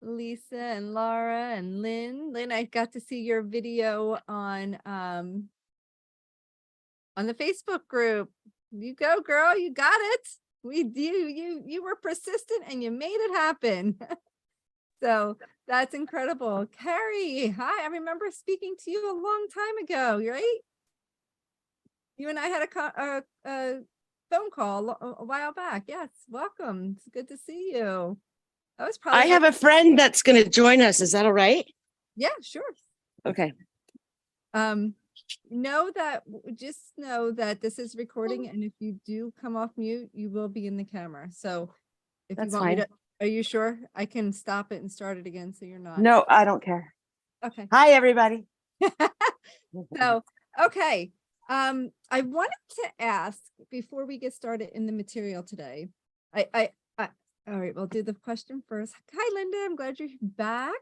Lisa and Laura and Lynn. Lynn, I got to see your video on the Facebook group. You go, girl, you got it. You were persistent and you made it happen. So that's incredible. Carrie, hi. I remember speaking to you a long time ago, right? You and I had a phone call a while back. Yes, welcome. It's good to see you. That was probably I have a friend that's going to join us. Is that all right? yeah, sure. Okay. Just know that this is recording, and if you do come off mute, you will be in the camera. So if you That's want me fine. to, are you sure? I can stop it and start it again so you're not. No, I don't care. Okay. Hi, everybody. So, okay. I wanted to ask before we get started in the material today. All right, we'll do the question first. Hi, Linda. I'm glad you're back.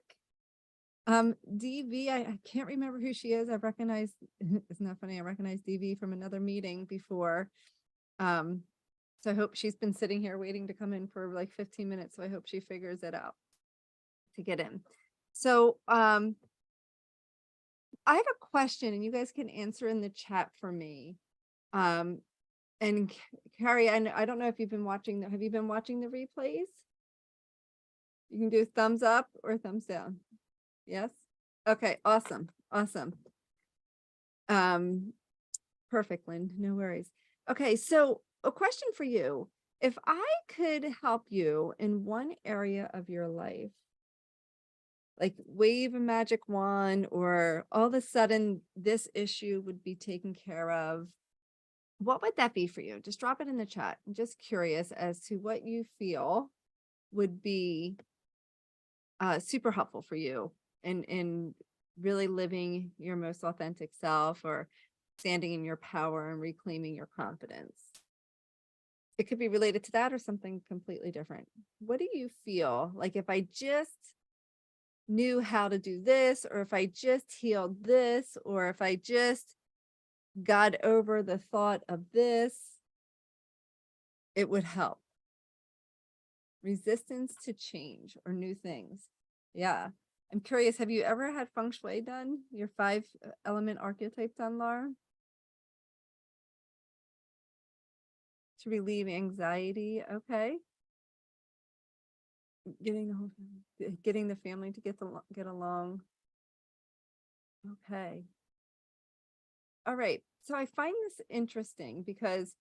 DV, I can't remember who she is. I recognize, isn't that funny? I recognize DV from another meeting before. So I hope she's been sitting here waiting to come in for like 15 minutes. So I hope she figures it out to get in. So, I have a question and you guys can answer in the chat for me. And Carrie, I don't know if you've been watching, have you been watching the replays? You can do thumbs up or thumbs down. Yes. Okay. Awesome. Awesome. Perfect, Lynn. No worries. Okay. So a question for you. If I could help you in one area of your life, like wave a magic wand, or all of a sudden this issue would be taken care of, what would that be for you? Just drop it in the chat. I'm just curious as to what you feel would be super helpful for you in really living your most authentic self, or standing in your power and reclaiming your confidence. It could be related to that or something completely different. What do you feel like if I just knew how to do this, or if I just healed this, or if I just got over the thought of this, it would help? Resistance to change or new things. Yeah. I'm curious, have you ever had feng shui done? Your 5 element archetype done, Laura? To relieve anxiety. Okay. Getting the family to get along. Okay. All right. So I find this interesting because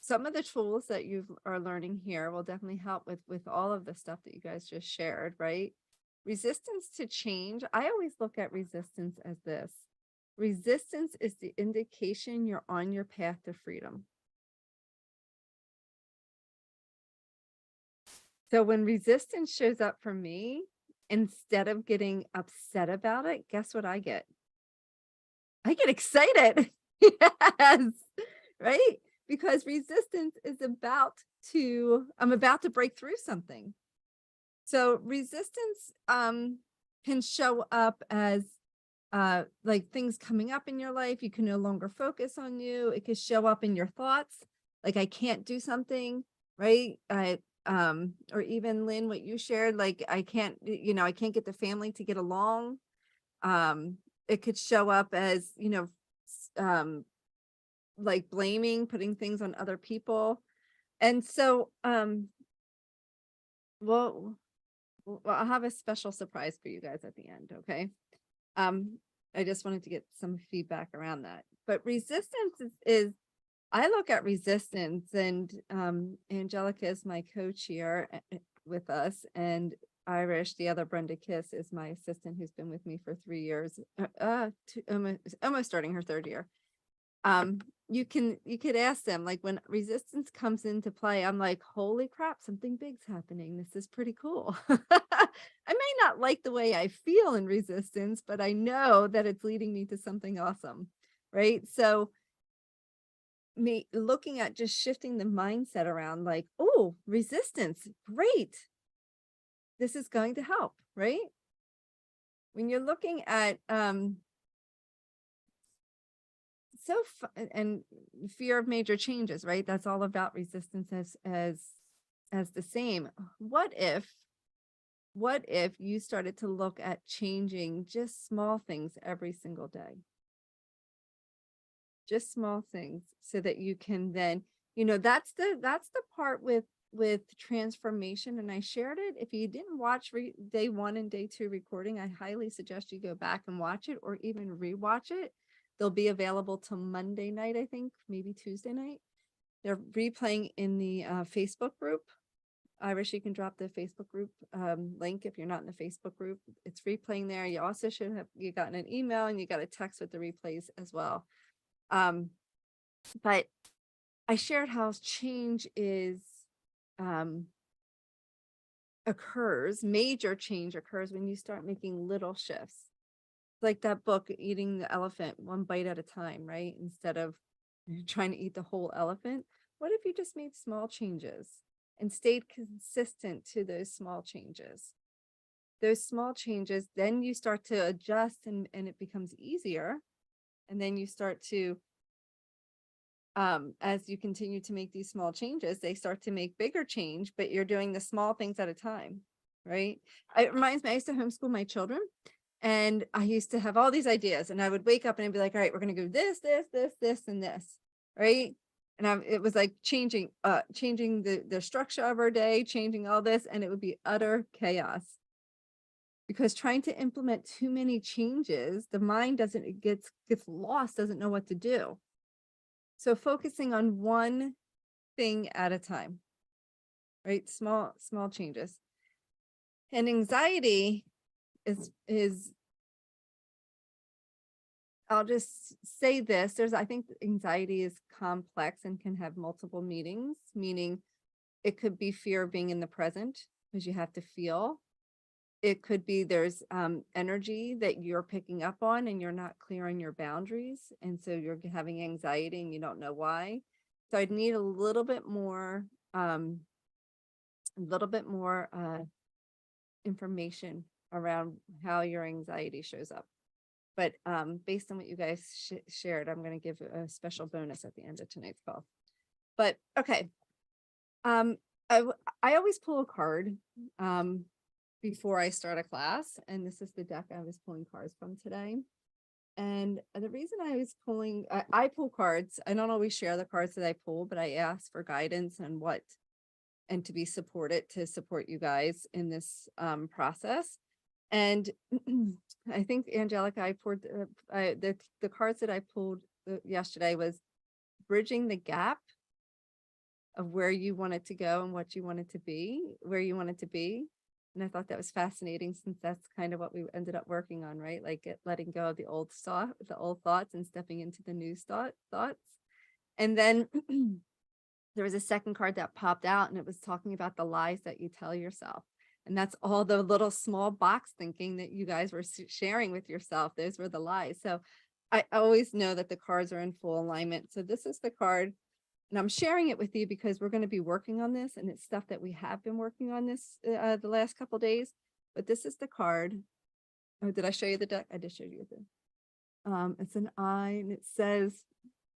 some of the tools that you are learning here will definitely help with all of the stuff that you guys just shared, right? Resistance to change. I always look at resistance as this. Resistance is the indication you're on your path to freedom. So when resistance shows up for me, instead of getting upset about it, guess what I get? I get excited. Yes, right? Because resistance is I'm about to break through something. So resistance can show up as like things coming up in your life. You can no longer focus on you. It could show up in your thoughts, like I can't do something, right? Or even Lynn, what you shared, like I can't get the family to get along. It could show up as, like blaming, putting things on other people. And so, well, I'll have a special surprise for you guys at the end. Okay. I just wanted to get some feedback around that. But resistance is I look at resistance, and Angelica is my co-chair with us, and Irish, the other Brenda Kiss, is my assistant who's been with me for 3 years, almost starting her 3rd year. You could ask them, like, when resistance comes into play, I'm like, holy crap, something big's happening. This is pretty cool. I may not like the way I feel in resistance, but I know that it's leading me to something awesome, right? So me looking at just shifting the mindset around, like, oh, resistance, great. This is going to help, right? When you're looking at and fear of major changes, right? That's all about resistance as as the same. What if you started to look at changing just small things every single day? Just small things so that you can then, that's the part with transformation. And I shared it. If you didn't watch day 1 and day 2 recording, I highly suggest you go back and watch it or even rewatch it. They'll be available till Monday night, I think, maybe Tuesday night. They're replaying in the Facebook group. Irish, you can drop the Facebook group link if you're not in the Facebook group. It's replaying there. You also should have gotten an email and you got a text with the replays as well. But I shared how change major change occurs when you start making little shifts. Like that book, Eating the Elephant One Bite at a Time, right? Instead of trying to eat the whole elephant. What if you just made small changes and stayed consistent to those small changes? Those small changes, then you start to adjust and it becomes easier. And then you start to, as you continue to make these small changes, they start to make bigger change, but you're doing the small things at a time, right? It reminds me, I used to homeschool my children and I used to have all these ideas and I would wake up and I'd be like, all right, we're going to go this, and this, right? And it was like changing the structure of our day, changing all this, and it would be utter chaos. Because trying to implement too many changes, the mind it gets lost, doesn't know what to do. So focusing on one thing at a time, right? Small changes. And anxiety is I'll just say this, I think anxiety is complex and can have multiple meanings, meaning it could be fear of being in the present because you have to feel. It could be there's energy that you're picking up on and you're not clear on your boundaries. And so you're having anxiety and you don't know why. So I'd need a little bit more information around how your anxiety shows up. But based on what you guys shared, I'm going to give a special bonus at the end of tonight's call. But okay. I always pull a card before I start a class, and this is the deck I was pulling cards from today. And the reason I was pulling, I pull cards. I don't always share the cards that I pull, but I ask for guidance and to be supported to support you guys in this process. And I think Angelica, I pulled the cards that I pulled yesterday was bridging the gap of where you wanted to go and what you wanted to be, where you wanted to be. And I thought that was fascinating since that's kind of what we ended up working on, right? Like letting go of the old thoughts and stepping into the new thoughts. And then there was a second card that popped out and it was talking about the lies that you tell yourself. And that's all the little small box thinking that you guys were sharing with yourself. Those were the lies. So I always know that the cards are in full alignment. So this is the card. And I'm sharing it with you because we're going to be working on this. And it's stuff that we have been working on this the last couple of days. But this is the card. Oh, did I show you the deck? I did show you the. It's an eye and it says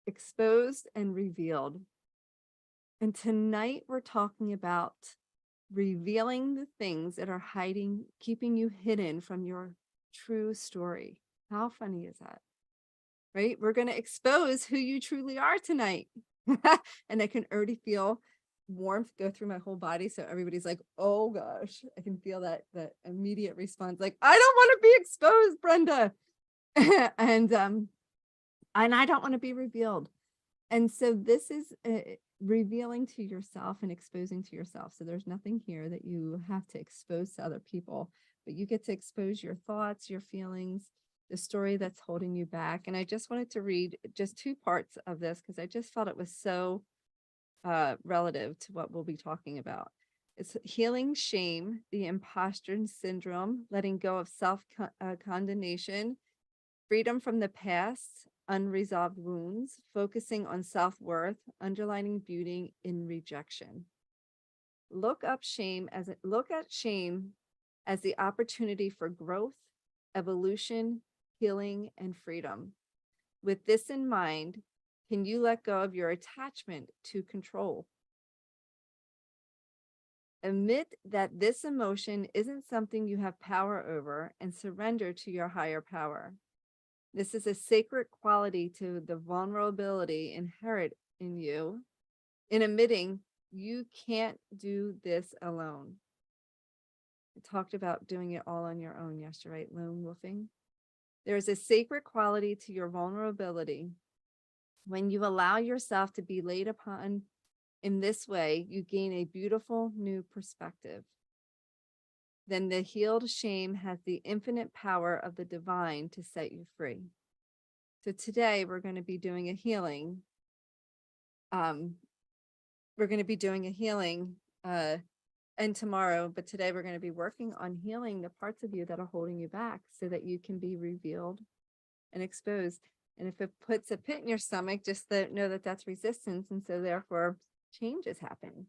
exposed and revealed. And tonight we're talking about revealing the things that are keeping you hidden from your true story. How funny is that? Right? We're going to expose who you truly are tonight. And I can already feel warmth go through my whole body. So everybody's like, oh gosh, I can feel that immediate response. Like, I don't want to be exposed, Brenda. and I don't want to be revealed. And so this is revealing to yourself and exposing to yourself. So there's nothing here that you have to expose to other people, but you get to expose your thoughts, your feelings, the story that's holding you back. And I just wanted to read just 2 parts of this because I just felt it was so relative to what we'll be talking about. It's healing shame, the imposter syndrome, letting go of self-condemnation, freedom from the past, unresolved wounds, focusing on self-worth, underlining beauty in rejection. Look at shame as the opportunity for growth, evolution, healing, and freedom. With this in mind, can you let go of your attachment to control? Admit that this emotion isn't something you have power over and surrender to your higher power. This is a sacred quality to the vulnerability inherent in you in admitting you can't do this alone. I talked about doing it all on your own yesterday, right? Lone wolfing. There is a sacred quality to your vulnerability. When you allow yourself to be laid upon in this way, you gain a beautiful new perspective. Then the healed shame has the infinite power of the divine to set you free. So today we're going to be doing a healing. We're going to be doing a healing and tomorrow, but today we're going to be working on healing the parts of you that are holding you back so that you can be revealed and exposed. And if it puts a pit in your stomach, just know that that's resistance. And so therefore change is happening.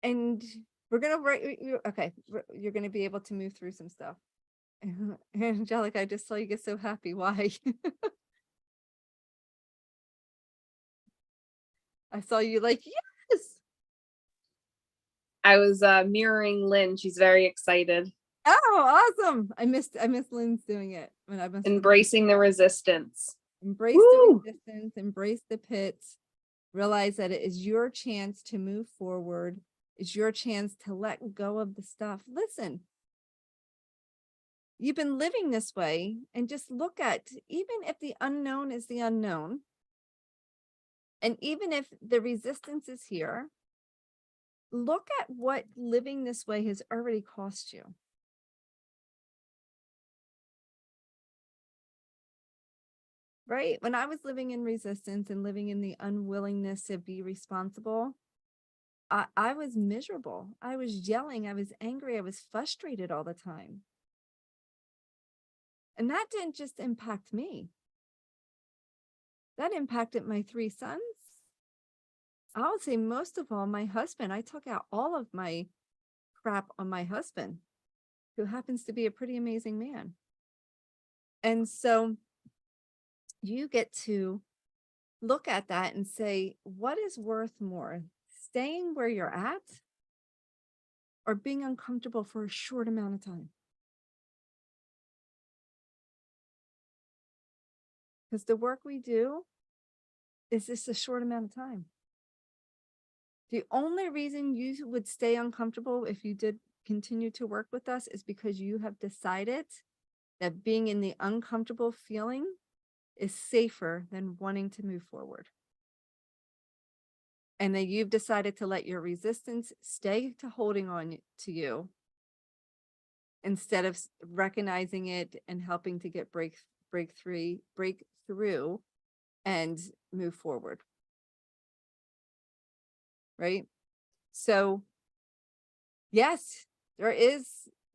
And we're going to write, okay, you're going to be able to move through some stuff. Angelica, I just saw you get so happy. Why? I saw you like, yes. I was mirroring Lynn. She's very excited. Oh, awesome. I missed Lynn's doing it when I was Embracing the resistance. Embrace Woo! the resistance, embrace the pits, realize that it is your chance to move forward. It's your chance to let go of the stuff. Listen, you've been living this way, and just look at, even if the unknown is the unknown, and even if the resistance is here, look at what living this way has already cost you. Right? When I was living in resistance and living in the unwillingness to be responsible, I was miserable. I was yelling. I was angry. I was frustrated all the time. And that didn't just impact me. That impacted my 3 sons. I would say most of all, my husband. I took out all of my crap on my husband, who happens to be a pretty amazing man. And so you get to look at that and say, what is worth more? Staying where you're at or being uncomfortable for a short amount of time? Because the work we do is just a short amount of time. The only reason you would stay uncomfortable if you did continue to work with us is because you have decided that being in the uncomfortable feeling is safer than wanting to move forward. And that you've decided to let your resistance stay to holding on to you instead of recognizing it and helping to get breakthrough and move forward. Right? So yes, there is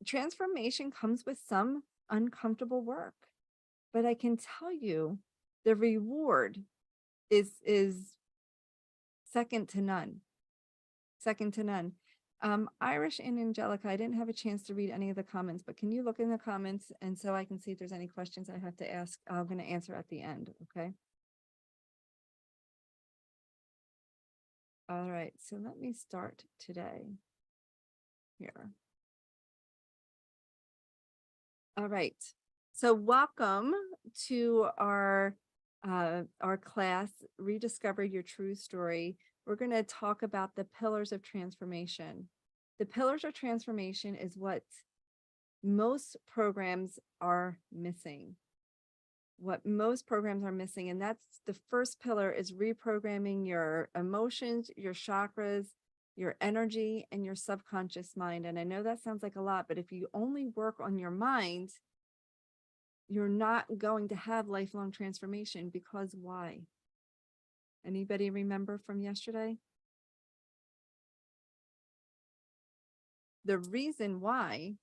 transformation comes with some uncomfortable work, but I can tell you the reward is second to none. Second to none. Irish and Angelica, I didn't have a chance to read any of the comments, but can you look in the comments and so I can see if there's any questions I have to ask? I'm going to answer at the end. Okay. All right. So let me start today here. All right. So welcome to our class, Rediscover Your True Story. We're going to talk about the pillars of transformation. The pillars of transformation is what most programs are missing. What most programs are missing. And that's the first pillar is reprogramming your emotions, your chakras, your energy, and your subconscious mind. And I know that sounds like a lot, but if you only work on your mind, you're not going to have lifelong transformation. Because why? Anybody remember from yesterday? The reason why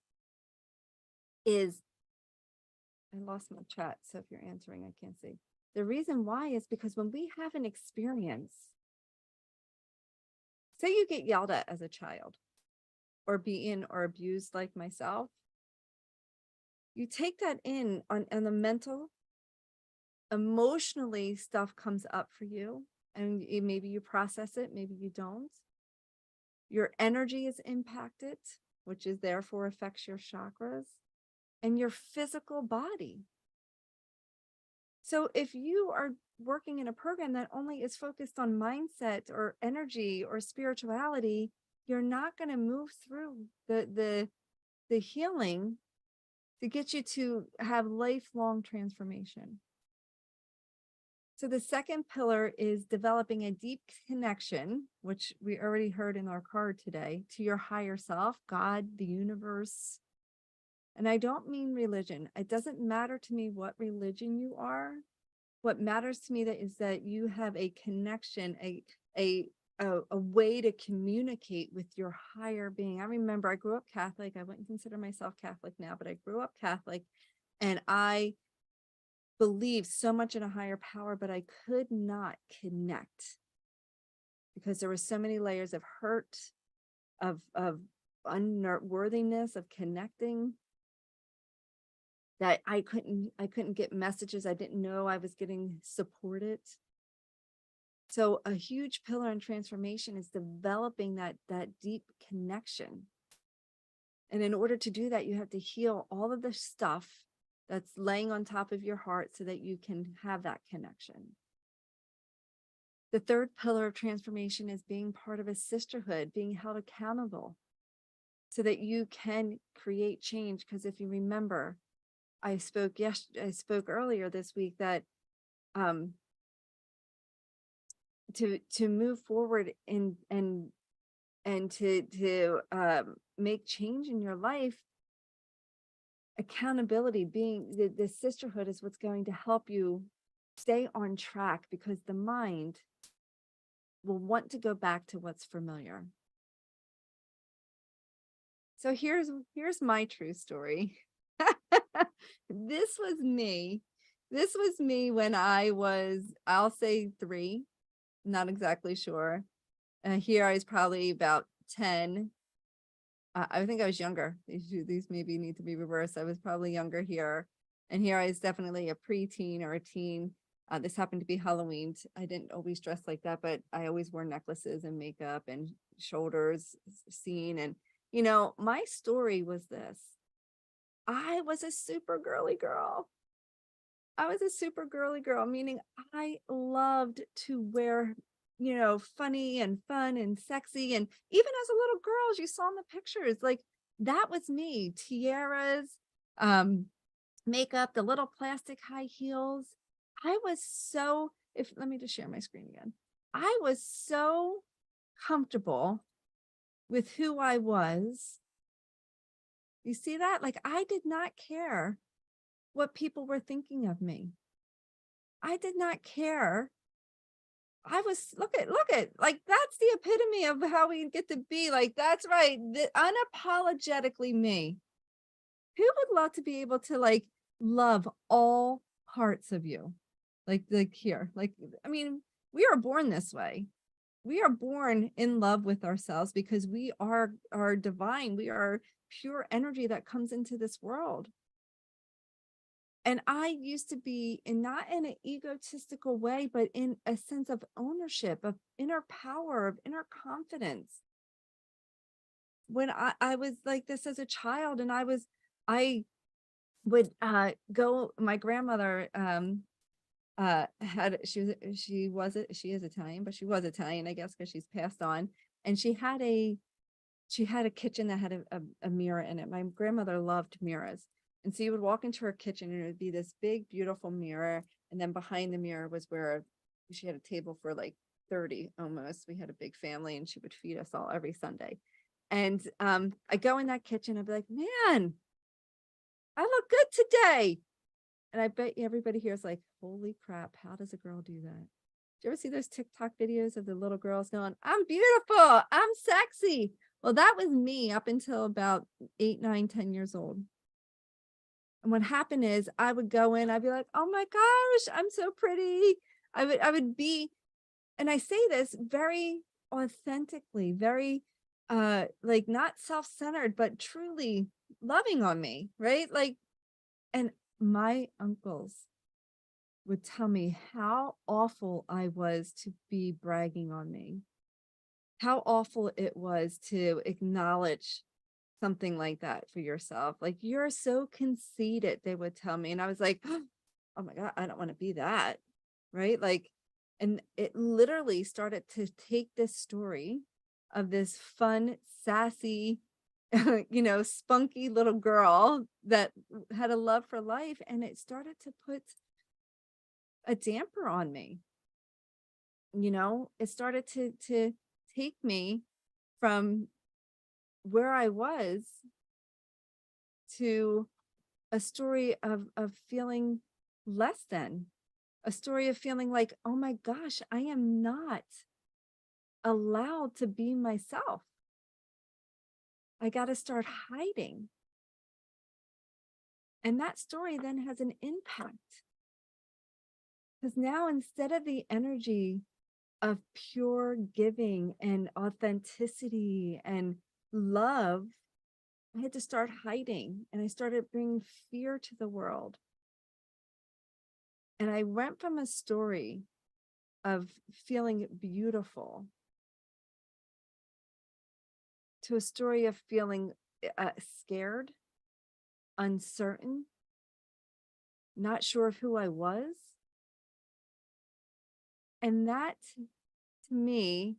is, I lost my chat, so if you're answering, I can't see. The reason why is because when we have an experience, say you get yelled at as a child, or beaten or abused like myself, you take that in on the mental, emotionally stuff comes up for you, and maybe you process it, maybe you don't. your energy is impacted, which is therefore affects your chakras, and your physical body. So if you are working in a program that only is focused on mindset or energy or spirituality, you're not going to move through the healing to get you to have lifelong transformation. So the second pillar is developing a deep connection, which we already heard in our card today, to your higher self, God, the universe. And I don't mean religion. It doesn't matter to me what religion you are. What matters to me is that you have a connection, a way to communicate with your higher being. I remember I grew up Catholic. I wouldn't consider myself Catholic now, but I grew up Catholic, and I believed so much in a higher power, but I could not connect because there were so many layers of hurt, of unworthiness, of connecting, that I couldn't get messages. I didn't know I was getting supported. So a huge pillar in transformation is developing that deep connection. And in order to do that, you have to heal all of the stuff that's laying on top of your heart so that you can have that connection. The third pillar of transformation is being part of a sisterhood, being held accountable so that you can create change. Because if you remember, I spoke earlier this week that to move forward and to make change in your life, accountability, being the sisterhood is what's going to help you stay on track, because the mind will want to go back to what's familiar. So here's my true story. This was me when I was, I'll say 3, not exactly sure. Here I was probably about 10. I think I was younger. These maybe need to be reversed. I was probably younger here. And here I was definitely a preteen or a teen. This happened to be Halloween. I didn't always dress like that, but I always wore necklaces and makeup and shoulders seen. And, you know, my story was this. I was a super girly girl. I was a super girly girl, meaning I loved to wear, you know, funny and fun and sexy. And even as a little girl, as you saw in the pictures, like that was me. Tiaras, makeup, the little plastic high heels. I was so, let me just share my screen again. I was so comfortable with who I was. You see that? Like I did not care what people were thinking of me. I did not care. I was, look at, like, that's the epitome of how we get to be. Like, that's right. Unapologetically me. Who would love to be able to like love all parts of you? Like here, like, I mean, we are born this way. We are born in love with ourselves because we are divine. We are pure energy that comes into this world. And I used to be not in an egotistical way, but in a sense of ownership, of inner power, of inner confidence. When I was like this as a child, and I would go, my grandmother she is Italian, but she was Italian, I guess, because she's passed on. And she had a kitchen that had a mirror in it. My grandmother loved mirrors. And so you would walk into her kitchen and it would be this big, beautiful mirror. And then behind the mirror was where she had a table for like 30 almost. We had a big family and she would feed us all every Sunday. And I go in that kitchen, I'd be like, man, I look good today. And I bet everybody here is like, holy crap, how does a girl do that? Do you ever see those TikTok videos of the little girls going, I'm beautiful, I'm sexy? Well, that was me up until about 8, 9, 10 years old. And what happened is I would go in, I'd be like, oh my gosh, I'm so pretty. I would be, and I say this very authentically, very like not self-centered, but truly loving on me, right? Like, and my uncles would tell me how awful I was to be bragging on me, how awful it was to acknowledge something like that for yourself. Like, you're so conceited, they would tell me. And I was like, oh my God, I don't want to be that. Right. Like, and it literally started to take this story of this fun, sassy, spunky little girl that had a love for life. And it started to put a damper on me. It started to take me from where I was to a story of feeling less than, a story of feeling like, oh my gosh, I am not allowed to be myself. I got to start hiding. And that story then has an impact. Because now, instead of the energy of pure giving and authenticity and love, I had to start hiding, and I started bringing fear to the world. And I went from a story of feeling beautiful to a story of feeling scared, uncertain, not sure of who I was. And that, to me,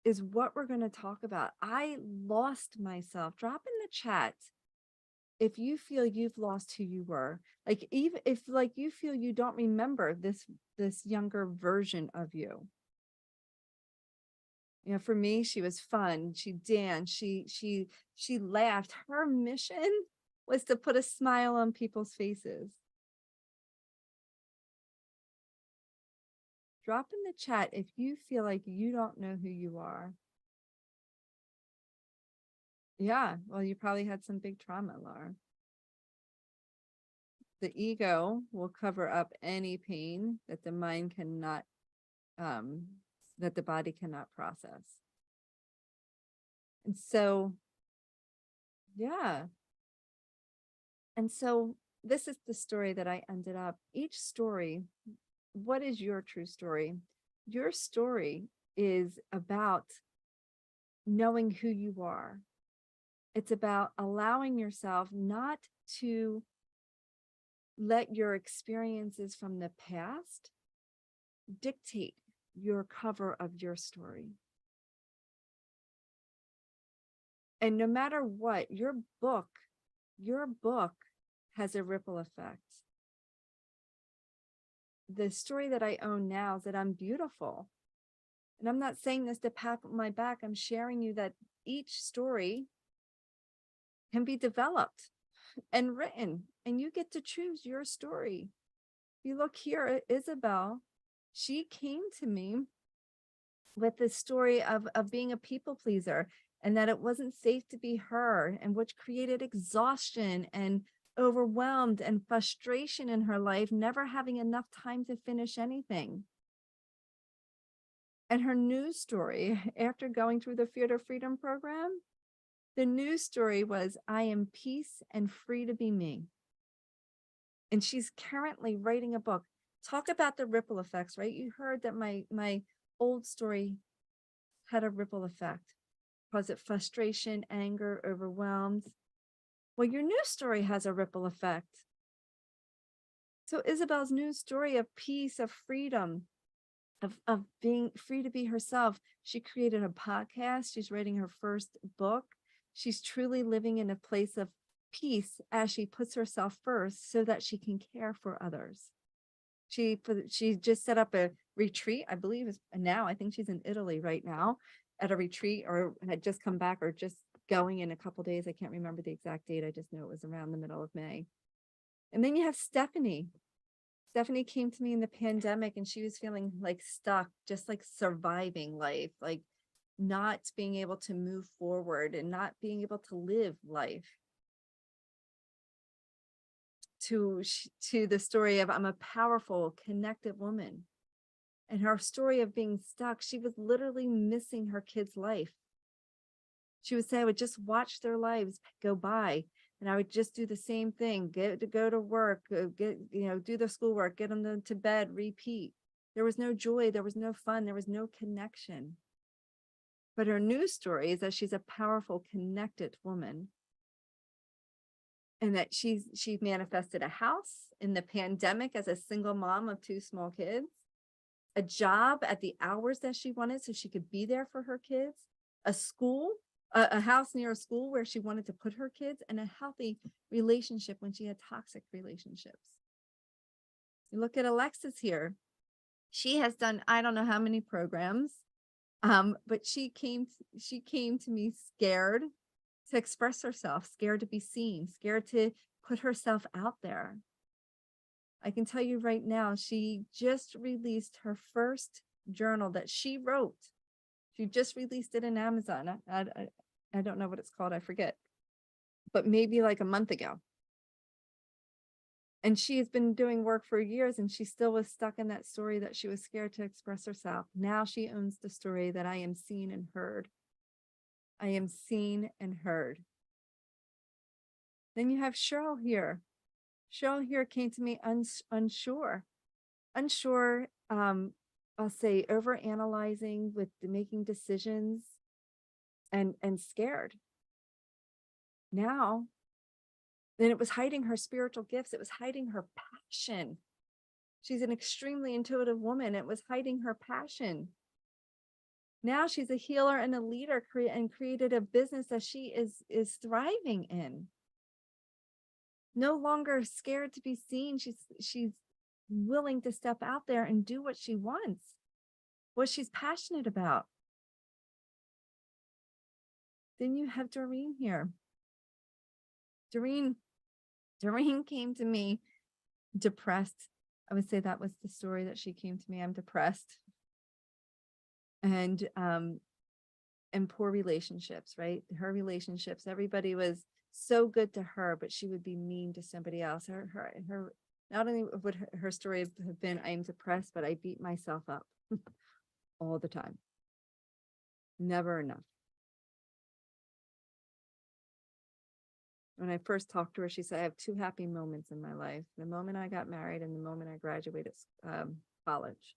is what we're going to talk about. I lost myself. Drop in the chat if you feel you've lost who you were. Like, even if like you feel you don't remember this younger version of you. For me, she was fun. She danced. She laughed. Her mission was to put a smile on people's faces. Drop in the chat if you feel like you don't know who you are. Yeah, well, you probably had some big trauma, Laura. The ego will cover up any pain that the mind cannot, that the body cannot process. And so, yeah. And so this is the story that I ended up. Each story, what is your true story? Your story is about knowing who you are. It's about allowing yourself not to let your experiences from the past dictate your cover of your story. And no matter what, your book has a ripple effect. The story that I own now is that I'm beautiful. And I'm not saying this to pat my back. I'm sharing you that each story can be developed and written, and you get to choose your story. You look here, Isabel, she came to me with the story of being a people pleaser, and that it wasn't safe to be her, and which created exhaustion and overwhelmed and frustration in her life, never having enough time to finish anything. And her news story, after going through the Fear to Freedom program, the news story was, I am peace and free to be me. And she's currently writing a book. Talk about the ripple effects, right? You heard that my old story had a ripple effect. Was it frustration, anger, overwhelmed? Well, your news story has a ripple effect. So Isabel's news story of peace, of freedom, of being free to be herself. She created a podcast. She's writing her first book. She's truly living in a place of peace as she puts herself first so that she can care for others. She just set up a retreat, I believe is now, I think she's in Italy right now at a retreat, or had just come back, or just going in a couple days. I can't remember the exact date. I just know it was around the middle of May. And then you have Stephanie. Stephanie came to me in the pandemic, and she was feeling like stuck, just like surviving life, like not being able to move forward and not being able to live life. To the story of, I'm a powerful, connected woman. And her story of being stuck, she was literally missing her kid's life. She would say, I would just watch their lives go by, and I would just do the same thing, go to work, do the schoolwork, get them to bed, repeat. There was no joy, there was no fun, there was no connection. But her new story is that she's a powerful, connected woman. And that she manifested a house in the pandemic as a single mom of 2 small kids, a job at the hours that she wanted so she could be there for her kids, a school, a house near a school where she wanted to put her kids, and a healthy relationship when she had toxic relationships. You look at Alexis here. She has done, I don't know how many programs, but she came to me scared to express herself, scared to be seen, scared to put herself out there. I can tell you right now, she just released her first journal that she wrote. She just released it in Amazon. I don't know what it's called. I forget, but maybe like a month ago. And she has been doing work for years, and she still was stuck in that story that she was scared to express herself. Now she owns the story that I am seen and heard. I am seen and heard. Then you have Cheryl here. Cheryl here came to me unsure, I'll say over analyzing with making decisions and scared. Now, then it was hiding her spiritual gifts. It was hiding her passion. She's an extremely intuitive woman. It was hiding her passion. Now she's a healer and a leader and created a business that she is thriving in. No longer scared to be seen. She's willing to step out there and do what she wants, what she's passionate about. Then you have Doreen here. Doreen came to me depressed. I would say that was the story that she came to me. I'm depressed. And poor relationships, right? Her relationships, everybody was so good to her, but she would be mean to somebody else. Her not only would her story have been, I am depressed, but I beat myself up all the time. Never enough. When I first talked to her, she said, I have 2 happy moments in my life. The moment I got married and the moment I graduated college.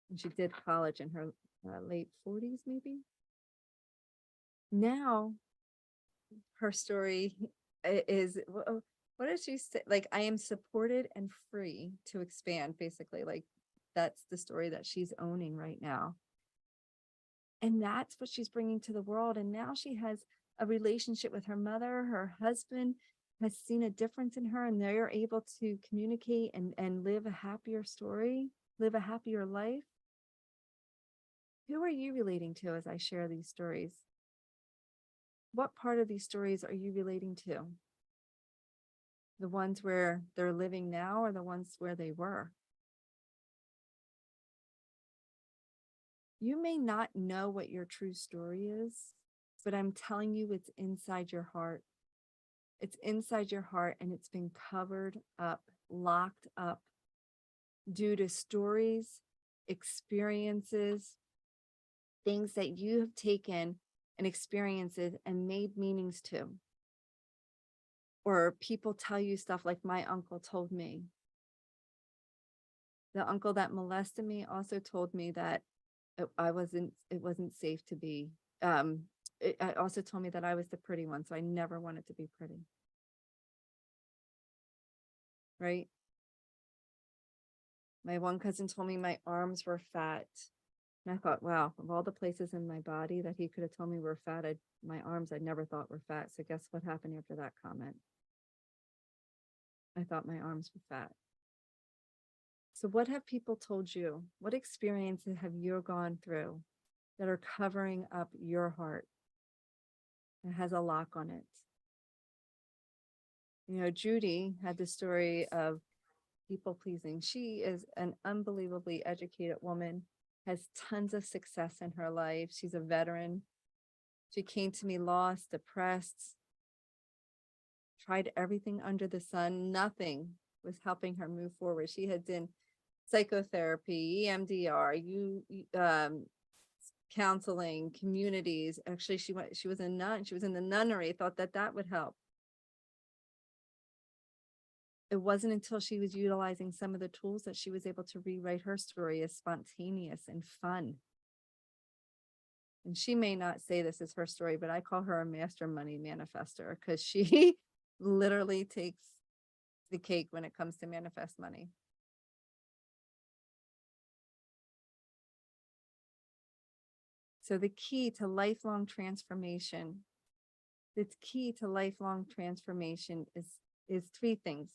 And she did college in her late 40s, maybe. Now, her story is, what did she say? Like, I am supported and free to expand, basically. Like, that's the story that she's owning right now. And that's what she's bringing to the world. And now she has a relationship with her mother. Her husband has seen a difference in her, and they're able to communicate and live a happier story, live a happier life. Who are you relating to as I share these stories? What part of these stories are you relating to? The ones where they're living now, or the ones where they were? You may not know what your true story is, but I'm telling you, it's inside your heart. It's inside your heart, and it's been covered up, locked up due to stories, experiences, things that you have taken and experiences and made meanings to. Or people tell you stuff like my uncle told me. The uncle that molested me also told me that it wasn't safe to be. It also told me that I was the pretty one, so I never wanted to be pretty. Right? My one cousin told me my arms were fat. And I thought, wow, of all the places in my body that he could have told me were fat, my arms I never thought were fat. So guess what happened after that comment? I thought my arms were fat. So what have people told you? What experiences have you gone through that are covering up your heart? It has a lock on it. You know, Judy had the story of people pleasing. She is an unbelievably educated woman, has tons of success in her life. She's a veteran. She came to me lost, depressed, tried everything under the sun. Nothing was helping her move forward. She had done psychotherapy, EMDR, counseling, communities. Actually, she was a nun. She was in the nunnery, thought that would help. it wasn't until she was utilizing some of the tools that she was able to rewrite her story as spontaneous and fun. And she may not say this is her story, but I call her a master money manifester because she literally takes the cake when it comes to manifest money. So the key to lifelong transformation, is three things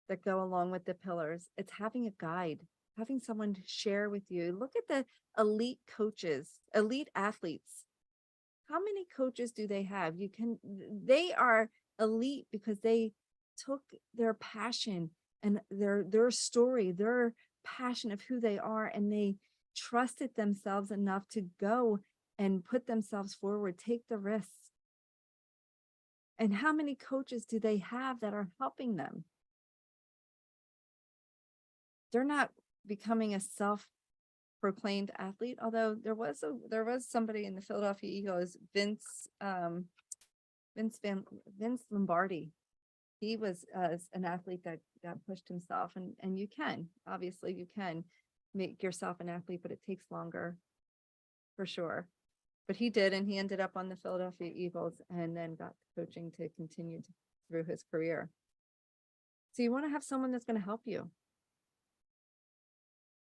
that go along with the pillars. It's having a guide, having someone to share with you. Look at the elite coaches, elite athletes. How many coaches do they have? They are elite because they took their passion and their story, their passion of who they are, and they trusted themselves enough to go and put themselves forward, take the risks. And how many coaches do they have that are helping them? They're not becoming a self-proclaimed athlete, although there was somebody in the Philadelphia Eagles, Vince Lombardi. He was an athlete that pushed himself, and you can make yourself an athlete, but it takes longer, for sure. But he did, and he ended up on the Philadelphia Eagles and then got coaching to continue through his career. So you want to have someone that's going to help you.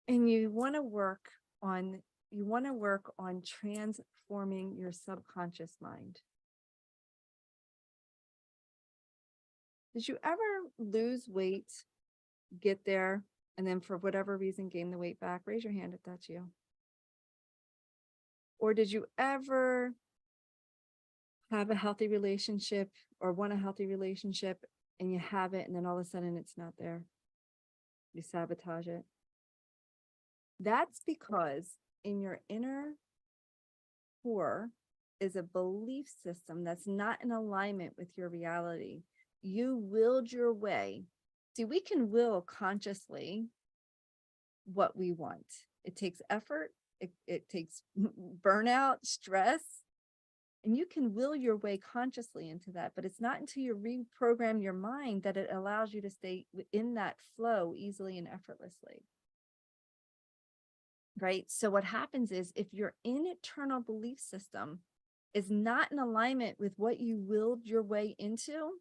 And you want to work on transforming your subconscious mind. Did you ever lose weight, get there, and then for whatever reason gain the weight back? Raise your hand if that's you. Or did you ever have a healthy relationship or want a healthy relationship and you have it and then all of a sudden it's not there? You sabotage it. That's because in your inner core is a belief system that's not in alignment with your reality. You willed your way. See, we can will consciously what we want. It takes effort. It takes burnout, stress, and you can will your way consciously into that. But it's not until you reprogram your mind that it allows you to stay in that flow easily and effortlessly. Right? So what happens is if your internal belief system is not in alignment with what you willed your way into,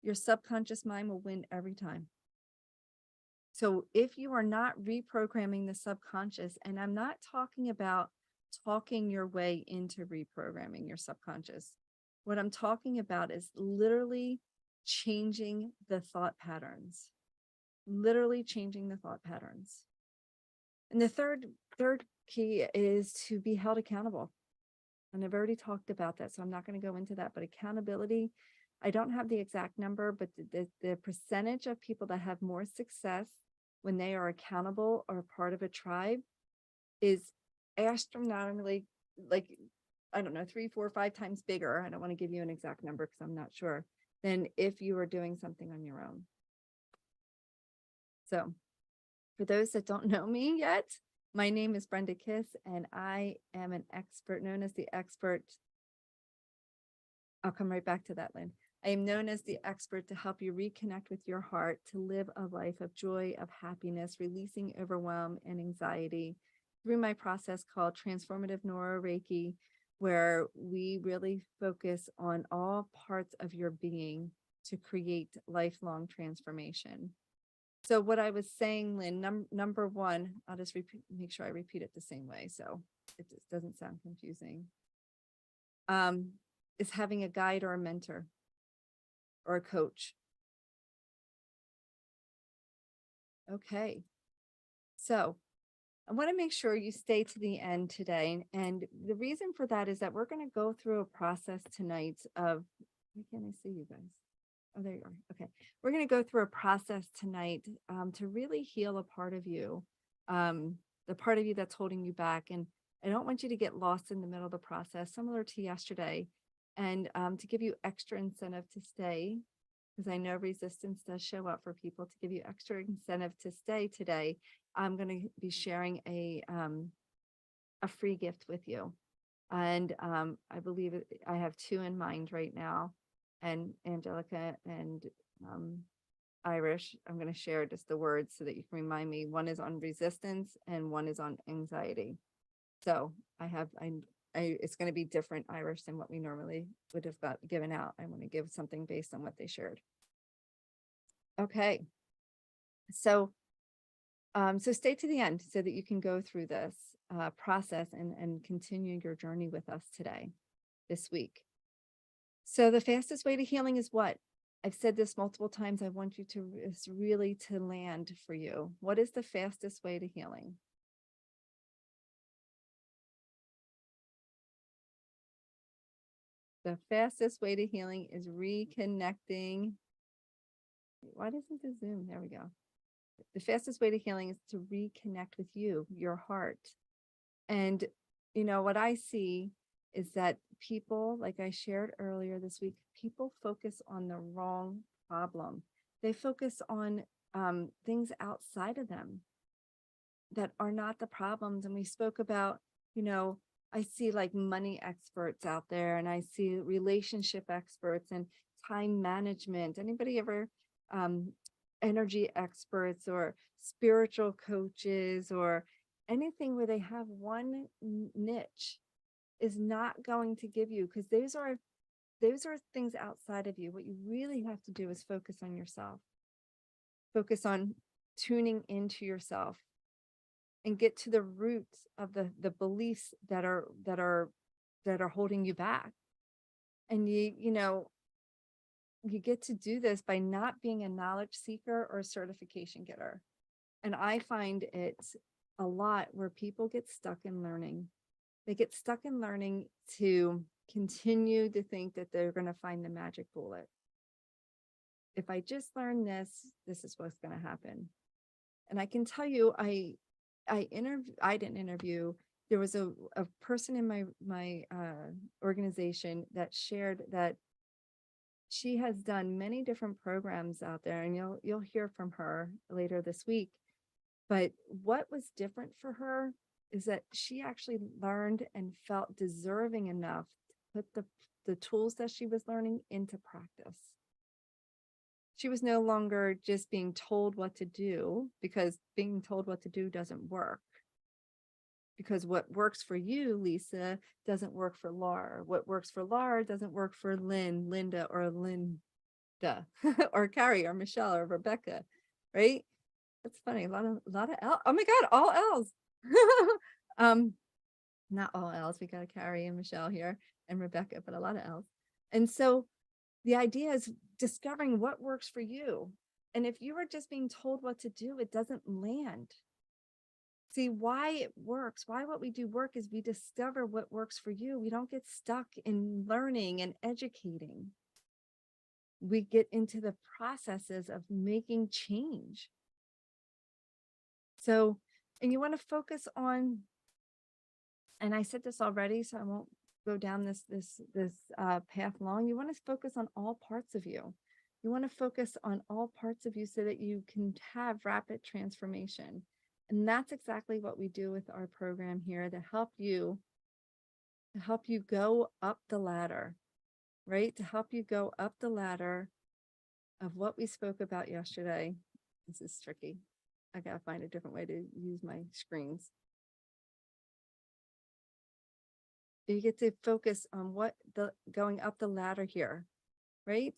your subconscious mind will win every time. So if you are not reprogramming the subconscious, and I'm not talking about talking your way into reprogramming your subconscious, what I'm talking about is literally changing the thought patterns, And the third key is to be held accountable. And I've already talked about that, so I'm not going to go into that, but accountability, I don't have the exact number, but the percentage of people that have more success when they are accountable or part of a tribe is astronomically, like, I don't know, 3, 4, 5 times bigger. I don't want to give you an exact number because I'm not sure, than if you were doing something on your own. So for those that don't know me yet, my name is Brenda Kiss, and I am an expert, known as the expert. I'll come right back to that, Lynn. I am known as the expert to help you reconnect with your heart, to live a life of joy, of happiness, releasing overwhelm and anxiety through my process called Transformative Neuro Reiki, where we really focus on all parts of your being to create lifelong transformation. So what I was saying, Lynn, number one, I'll just make sure I repeat it the same way so it just doesn't sound confusing, is having a guide or a mentor or a coach. Okay, so I want to make sure you stay to the end today. And the reason for that is that we're going to go through a process tonight of, why can't I see you guys? Oh, there you are. Okay. We're going to go through a process tonight to really heal a part of you, the part of you that's holding you back. And I don't want you to get lost in the middle of the process, similar to yesterday, and to give you extra incentive to stay, because I know resistance does show up for people. To give you extra incentive to stay today, I'm going to be sharing a free gift with you. And I believe I have 2 in mind right now. and Angelica and Irish, I'm going to share just the words so that you can remind me. One is on resistance and one is on anxiety. So it's going to be different, Irish, than what we normally would have given out. I want to give something based on what they shared. Okay. So stay to the end so that you can go through this process and continue your journey with us this week. So the fastest way to healing is what? I've said this multiple times. I want you to really to land for you. What is the fastest way to healing? The fastest way to healing is reconnecting. Why doesn't the Zoom? There we go. The fastest way to healing is to reconnect with you, your heart. And, what I see is that people, like I shared earlier this week, people focus on the wrong problem. They focus on things outside of them that are not the problems. And we spoke about, I see like money experts out there, and I see relationship experts and time management. Anybody ever energy experts or spiritual coaches or anything where they have one niche is not going to give you, because those are things outside of you. What you really have to do is focus on yourself. Focus on tuning into yourself and get to the roots of the beliefs that are holding you back. And you get to do this by not being a knowledge seeker or a certification getter. And I find it a lot where people get stuck in learning. They get stuck in learning to continue to think that they're going to find the magic bullet. If I just learn this is what's going to happen. And I can tell you, I didn't interview. There was a person in my organization that shared that she has done many different programs out there, and you'll hear from her later this week. But what was different for her is that she actually learned and felt deserving enough to put the tools that she was learning into practice. She was no longer just being told what to do, because being told what to do doesn't work. Because what works for you, Lisa, doesn't work for Laura. What works for Laura doesn't work for Lynn, Linda, or Linda, or Carrie, or Michelle, or Rebecca, right? That's funny. A lot of L. Oh my God, all L's. Not all L's. We got Carrie and Michelle here and Rebecca, but a lot of L's. And so the idea is discovering what works for you. And if you are just being told what to do, it doesn't land. See, why it works, why what we do work is we discover what works for you. We don't get stuck in learning and educating. We get into the processes of making change. So, and you want to focus on, and I said this already, so I won't go down this path long. You want to focus on all parts of you. You want to focus on all parts of you so that you can have rapid transformation. And that's exactly what we do with our program here to help you go up the ladder, right? To help you go up the ladder of what we spoke about yesterday. This is tricky. I gotta find a different way to use my screens. You get to focus on going up the ladder here, right?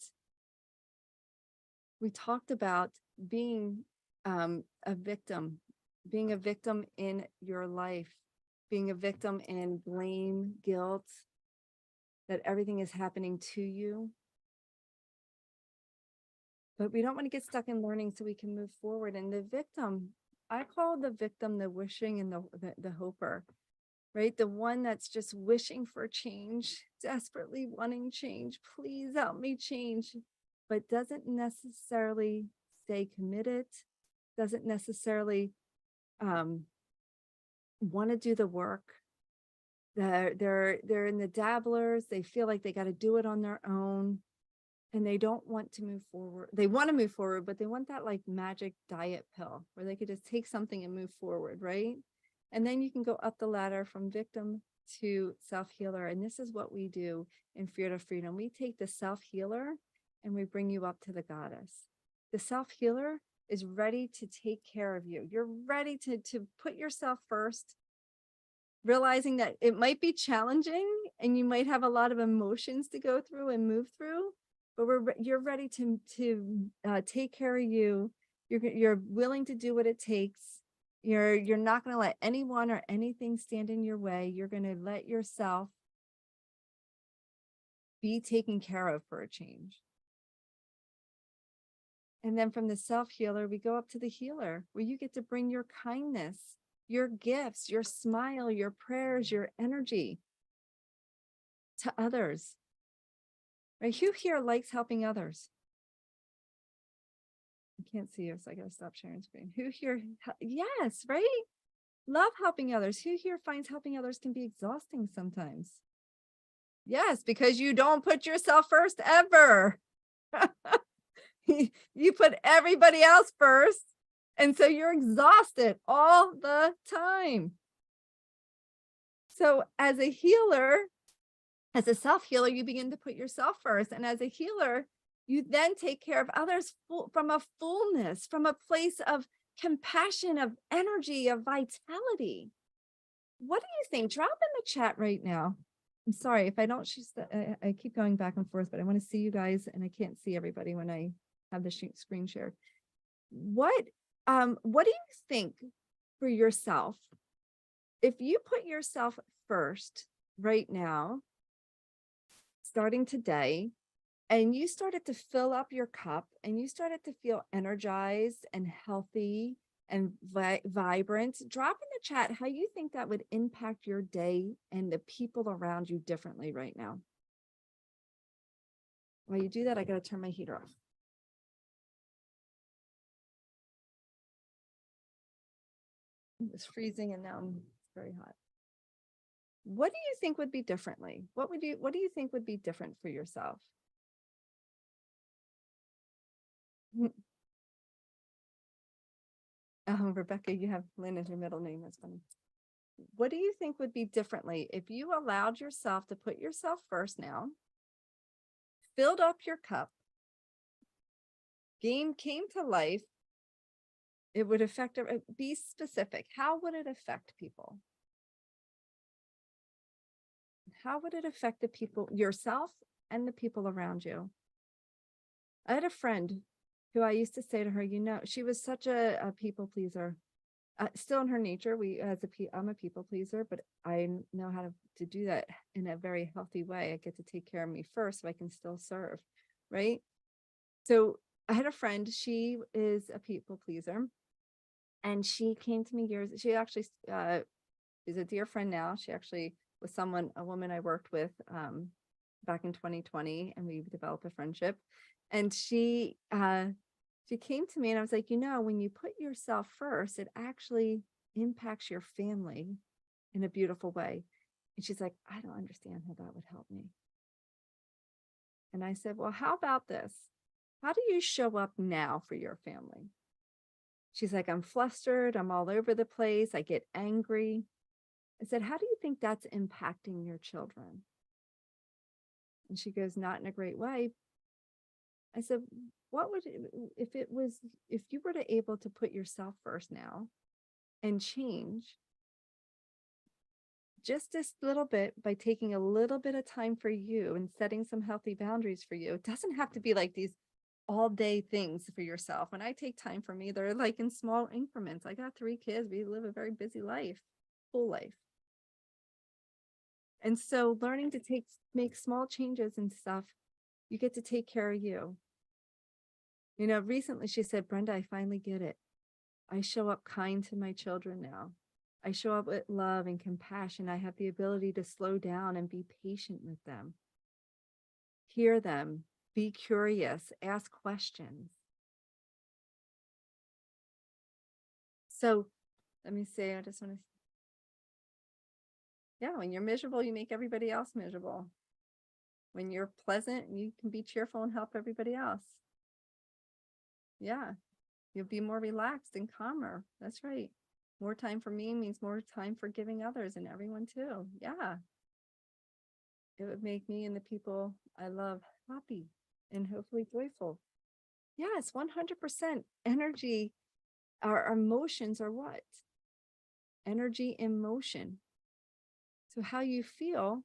We talked about being a victim in your life, being a victim in blame, guilt, that everything is happening to you. But we don't want to get stuck in learning so we can move forward. And the victim, I call the victim the wishing and the hoper, right? The one that's just wishing for change, desperately wanting change. Please help me change, but doesn't necessarily stay committed, doesn't necessarily want to do the work. They're in the dabblers. They feel like they got to do it on their own, and they don't want to move forward. They want to move forward, but they want that like magic diet pill where they could just take something and move forward, right? And then you can go up the ladder from victim to self-healer. And this is what we do in Fear to Freedom. We take the self-healer and we bring you up to the goddess. The self-healer is ready to take care of you. You're ready to put yourself first, realizing that it might be challenging and you might have a lot of emotions to go through and move through, but you're ready to take care of you. You're willing to do what it takes. You're not going to let anyone or anything stand in your way. You're going to let yourself be taken care of for a change. And then from the self-healer, we go up to the healer, where you get to bring your kindness, your gifts, your smile, your prayers, your energy to others. Right? Who here likes helping others? I can't see you, so I gotta stop sharing screen. Who here? Yes, right? Love helping others. Who here finds helping others can be exhausting sometimes? Yes, because you don't put yourself first ever. You put everybody else first. And so you're exhausted all the time. So as a healer, as a self-healer, you begin to put yourself first. And as a healer, you then take care of others from a fullness, from a place of compassion, of energy, of vitality. What do you think? Drop in the chat right now. I'm sorry if I don't, I keep going back and forth, but I want to see you guys and I can't see everybody when I have the screen shared. What do you think for yourself? If you put yourself first right now, starting today, and you started to fill up your cup and you started to feel energized and healthy and vibrant, drop in the chat how you think that would impact your day and the people around you differently right now. While you do that, I got to turn my heater off. It was freezing and now it's very hot. What do you think would be differently? What do you think would be different for yourself? Rebecca, you have Lynn as your middle name. That's funny. What do you think would be differently if you allowed yourself to put yourself first now, filled up your cup, game came to life? It would affect, be specific. How would it affect people? How would it affect the people, yourself and the people around you? I had a friend who I used to say to her, you know, she was such a people pleaser. Still in her nature, I'm a people pleaser, but I know how to do that in a very healthy way. I get to take care of me first so I can still serve, right? So I had a friend, she is a people pleaser, and she came to me she actually is a dear friend now. She actually was a woman I worked with back in 2020, and we developed a friendship. And she came to me and I was like, you know, when you put yourself first, it actually impacts your family in a beautiful way. And she's like, I don't understand how that would help me. And I said, well, how about this? How do you show up now for your family? She's like, I'm flustered. I'm all over the place. I get angry. I said, how do you think that's impacting your children? And she goes, not in a great way. I said, what would if you were to able to put yourself first now and change just this little bit by taking a little bit of time for you and setting some healthy boundaries for you? It doesn't have to be like these all day things for yourself. When I take time for me, they're like in small increments. I got 3 kids. We live a very busy life, full life. And so learning to make small changes and stuff, you get to take care of you. You know, recently she said, Brenda, I finally get it. I show up kind to my children now. I show up with love and compassion. I have the ability to slow down and be patient with them. Hear them, be curious, ask questions. So let me say, I just want to, yeah, when you're miserable, you make everybody else miserable. When you're pleasant, you can be cheerful and help everybody else. Yeah, you'll be more relaxed and calmer. That's right. More time for me means more time for giving others and everyone too. Yeah. It would make me and the people I love happy and hopefully joyful. Yes, 100% energy. Our emotions are what? Energy in motion. So how you feel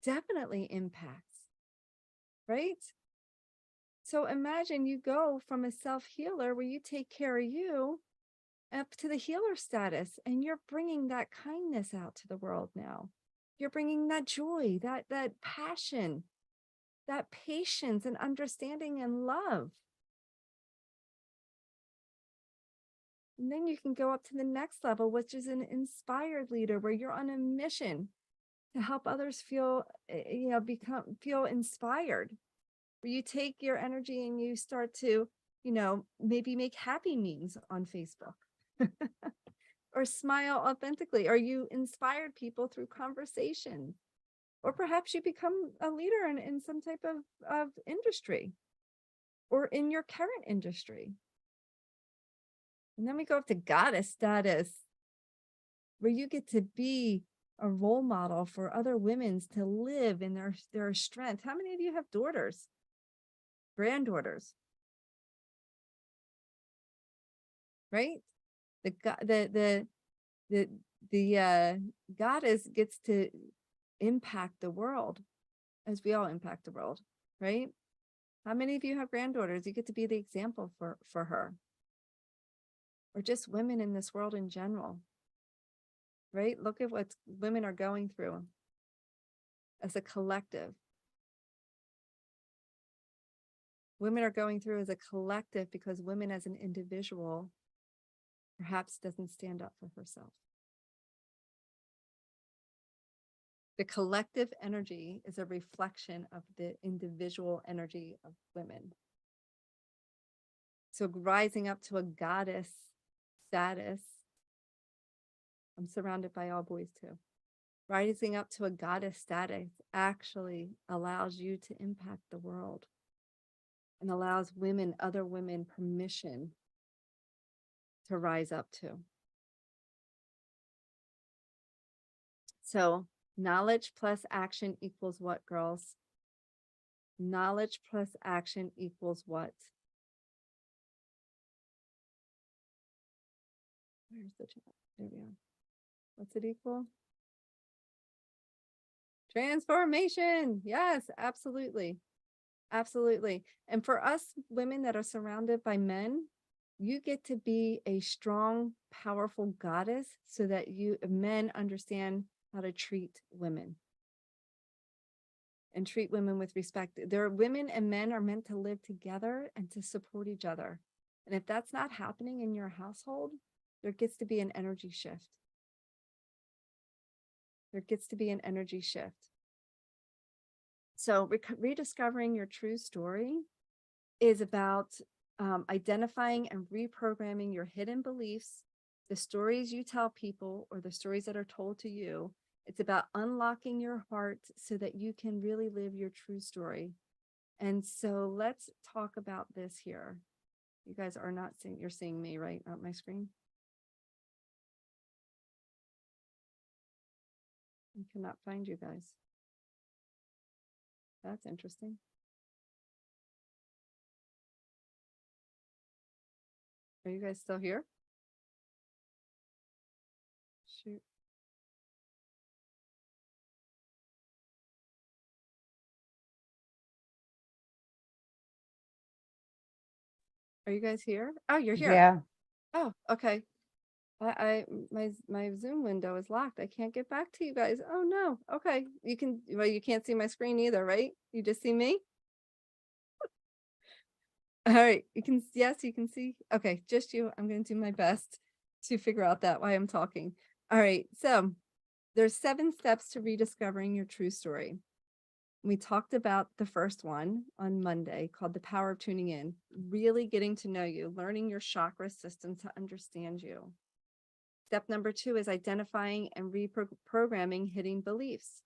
definitely impacts, right? So imagine you go from a self-healer where you take care of you up to the healer status, and you're bringing that kindness out to the world now. You're bringing that joy, that passion, that patience and understanding and love. And then you can go up to the next level, which is an inspired leader where you're on a mission to help others feel, feel inspired. Where you take your energy and you start to, maybe make happy memes on Facebook or smile authentically, or you inspired people through conversation, or perhaps you become a leader in some type of industry or in your current industry. And then we go up to goddess status, where you get to be a role model for other women to live in their strength. How many of you have daughters, granddaughters? Right? The goddess gets to impact the world as we all impact the world, right? How many of you have granddaughters? You get to be the example for her, or just women in this world in general, right? Look at what women are going through as a collective. Women are going through as a collective because women as an individual perhaps doesn't stand up for herself. The collective energy is a reflection of the individual energy of women. So rising up to a goddess status, I'm surrounded by all boys too. Rising up to a goddess status actually allows you to impact the world and allows women, other women, permission to rise up to. So knowledge plus action equals what, girls? Knowledge plus action equals what? Where's the chat? There we are. What's it equal? Transformation. Yes, absolutely. Absolutely. And for us women that are surrounded by men, you get to be a strong, powerful goddess so that men understand how to treat women and treat women with respect. Women and men are meant to live together and to support each other. And if that's not happening in your household, there gets to be an energy shift. There gets to be an energy shift. So rediscovering your true story is about identifying and reprogramming your hidden beliefs, the stories you tell people or the stories that are told to you. It's about unlocking your heart so that you can really live your true story. And so let's talk about this here. You guys are not seeing, you're seeing me, right? On my screen. I cannot find you guys. That's interesting. Are you guys still here? Shoot. Are you guys here? Oh, you're here. Yeah. Oh, okay. My Zoom window is locked. I can't get back to you guys. Oh no. Okay. You can't see my screen either, right? You just see me? All right. Yes, you can see. Okay, just you. I'm going to do my best to figure out that why I'm talking. All right. So there's 7 steps to rediscovering your true story. We talked about the first one on Monday called the power of tuning in, really getting to know you, learning your chakra system to understand you. Step number 2 is identifying and reprogramming hidden beliefs.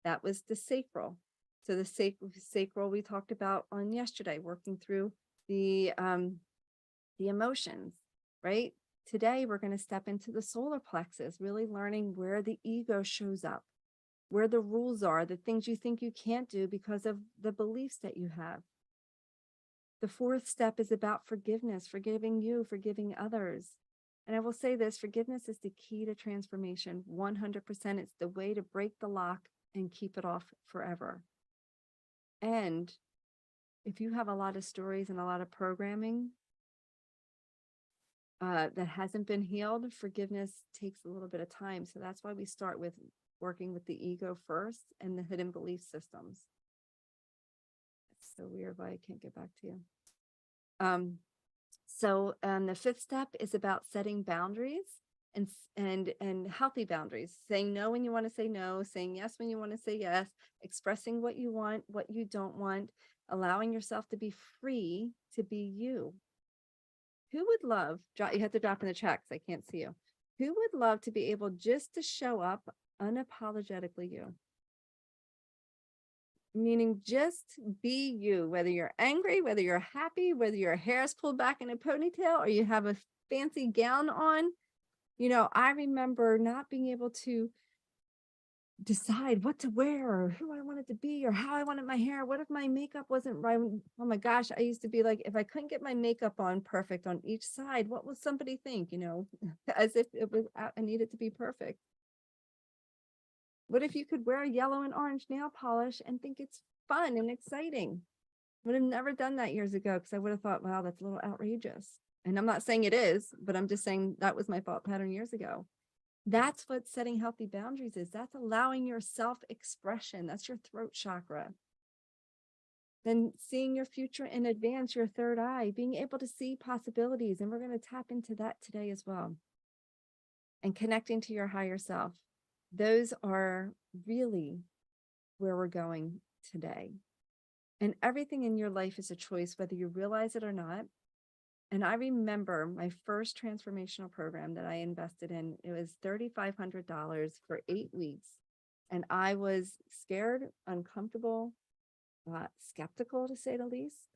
That was the sacral. So the sacral we talked about on yesterday, working through the emotions, right? today we're going to step into the solar plexus, really learning where the ego shows up, where the rules are, the things you think you can't do because of the beliefs that you have. The fourth step is about forgiveness, forgiving you, forgiving others. And I will say this, forgiveness is the key to transformation. 100%. It's the way to break the lock and keep it off forever. And if you have a lot of stories and a lot of programming that hasn't been healed, forgiveness takes a little bit of time. So that's why we start with working with the ego first and the hidden belief systems. It's so weird why I can't get back to you. The fifth step is about setting boundaries and healthy boundaries, saying no when you want to say no, saying yes when you want to say yes, expressing what you want, what you don't want, allowing yourself to be free to be you. Who would love, you have to drop in the chat because I can't see you. Who would love to be able just to show up unapologetically you? Meaning just be you, whether you're angry, whether you're happy, whether your hair is pulled back in a ponytail or you have a fancy gown on. You know, I remember not being able to decide what to wear or who I wanted to be or how I wanted my hair. What if my makeup wasn't right? Oh my gosh, I used to be like, if I couldn't get my makeup on perfect on each side, what would somebody think, you know, as if it was, I needed to be perfect. What if you could wear yellow and orange nail polish and think it's fun and exciting? Would have never done that years ago because I would have thought, wow, that's a little outrageous. And I'm not saying it is, but I'm just saying that was my thought pattern years ago. That's what setting healthy boundaries is. That's allowing your self-expression. That's your throat chakra. Then seeing your future in advance, your third eye, being able to see possibilities. And we're going to tap into that today as well. And connecting to your higher self. Those are really where we're going today. And everything in your life is a choice, whether you realize it or not. And I remember my first transformational program that I invested in, it was $3,500 for 8 weeks. And I was scared, uncomfortable, skeptical to say the least,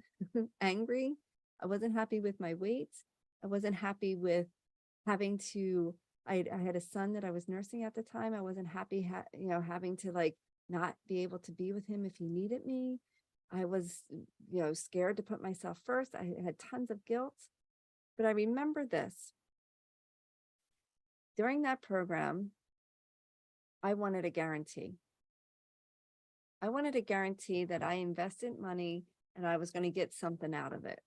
angry. I wasn't happy with my weight. I wasn't happy with having to, I had a son that I was nursing at the time. I wasn't happy, having to like not be able to be with him if he needed me. I was, scared to put myself first. I had tons of guilt, but I remember this. During that program, I wanted a guarantee. I wanted a guarantee that I invested money and I was going to get something out of it.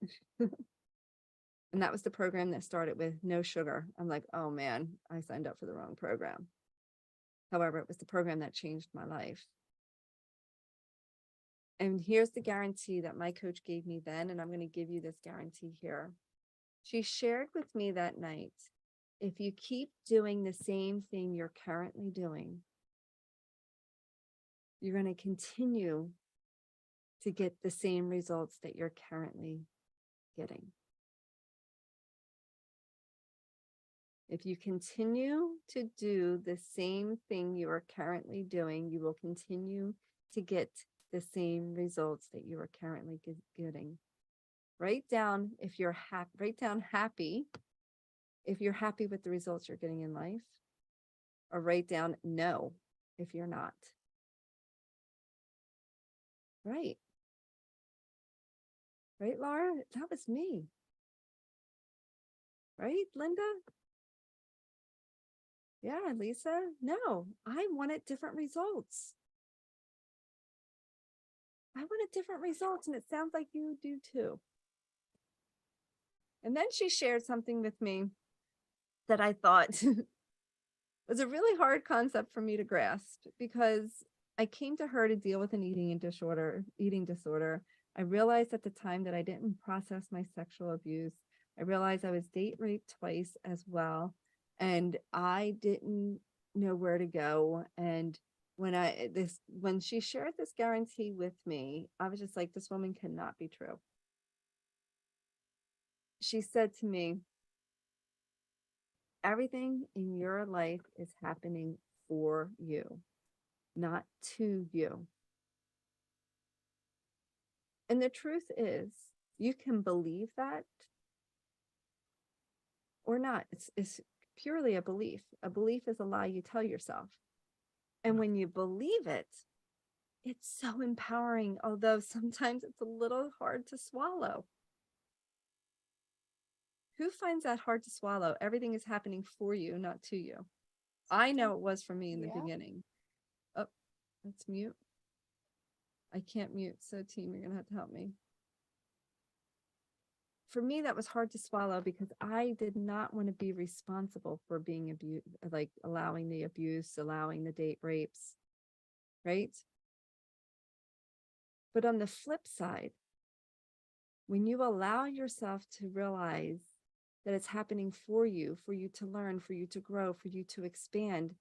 And that was the program that started with no sugar. I'm like, oh man, I signed up for the wrong program. However, it was the program that changed my life. And here's the guarantee that my coach gave me then, and I'm going to give you this guarantee here. She shared with me that night, if you keep doing the same thing you're currently doing, you're going to continue to get the same results that you're currently getting. If you continue to do the same thing you are currently doing, you will continue to get the same results that you are currently getting. Write down if you're happy, write down happy if you're happy with the results you're getting in life, or write down no if you're not. Right. Right, Laura? That was me. Right, Linda? Yeah, Lisa? No, I wanted different results. I wanted different results, and it sounds like you do too. And then she shared something with me that I thought was a really hard concept for me to grasp, because I came to her to deal with an eating disorder. I realized at the time that I didn't process my sexual abuse. I realized I was date raped twice as well, and I didn't know where to go. And when she shared this guarantee with me, I was just like, this woman cannot be true. She said to me, everything in your life is happening for you, not to you. And the truth is, you can believe that, or not. It's purely a belief. A belief is a lie you tell yourself. And when you believe it, it's so empowering, although sometimes it's a little hard to swallow. Who finds that hard to swallow? Everything is happening for you, not to you. I know it was for me in the beginning. Oh, let's mute. I can't mute, so team, you're gonna have to help me. For me, that was hard to swallow because I did not want to be responsible for being abused, like allowing the abuse, allowing the date rapes, right? But on the flip side, when you allow yourself to realize that it's happening for you to learn, for you to grow, for you to expand,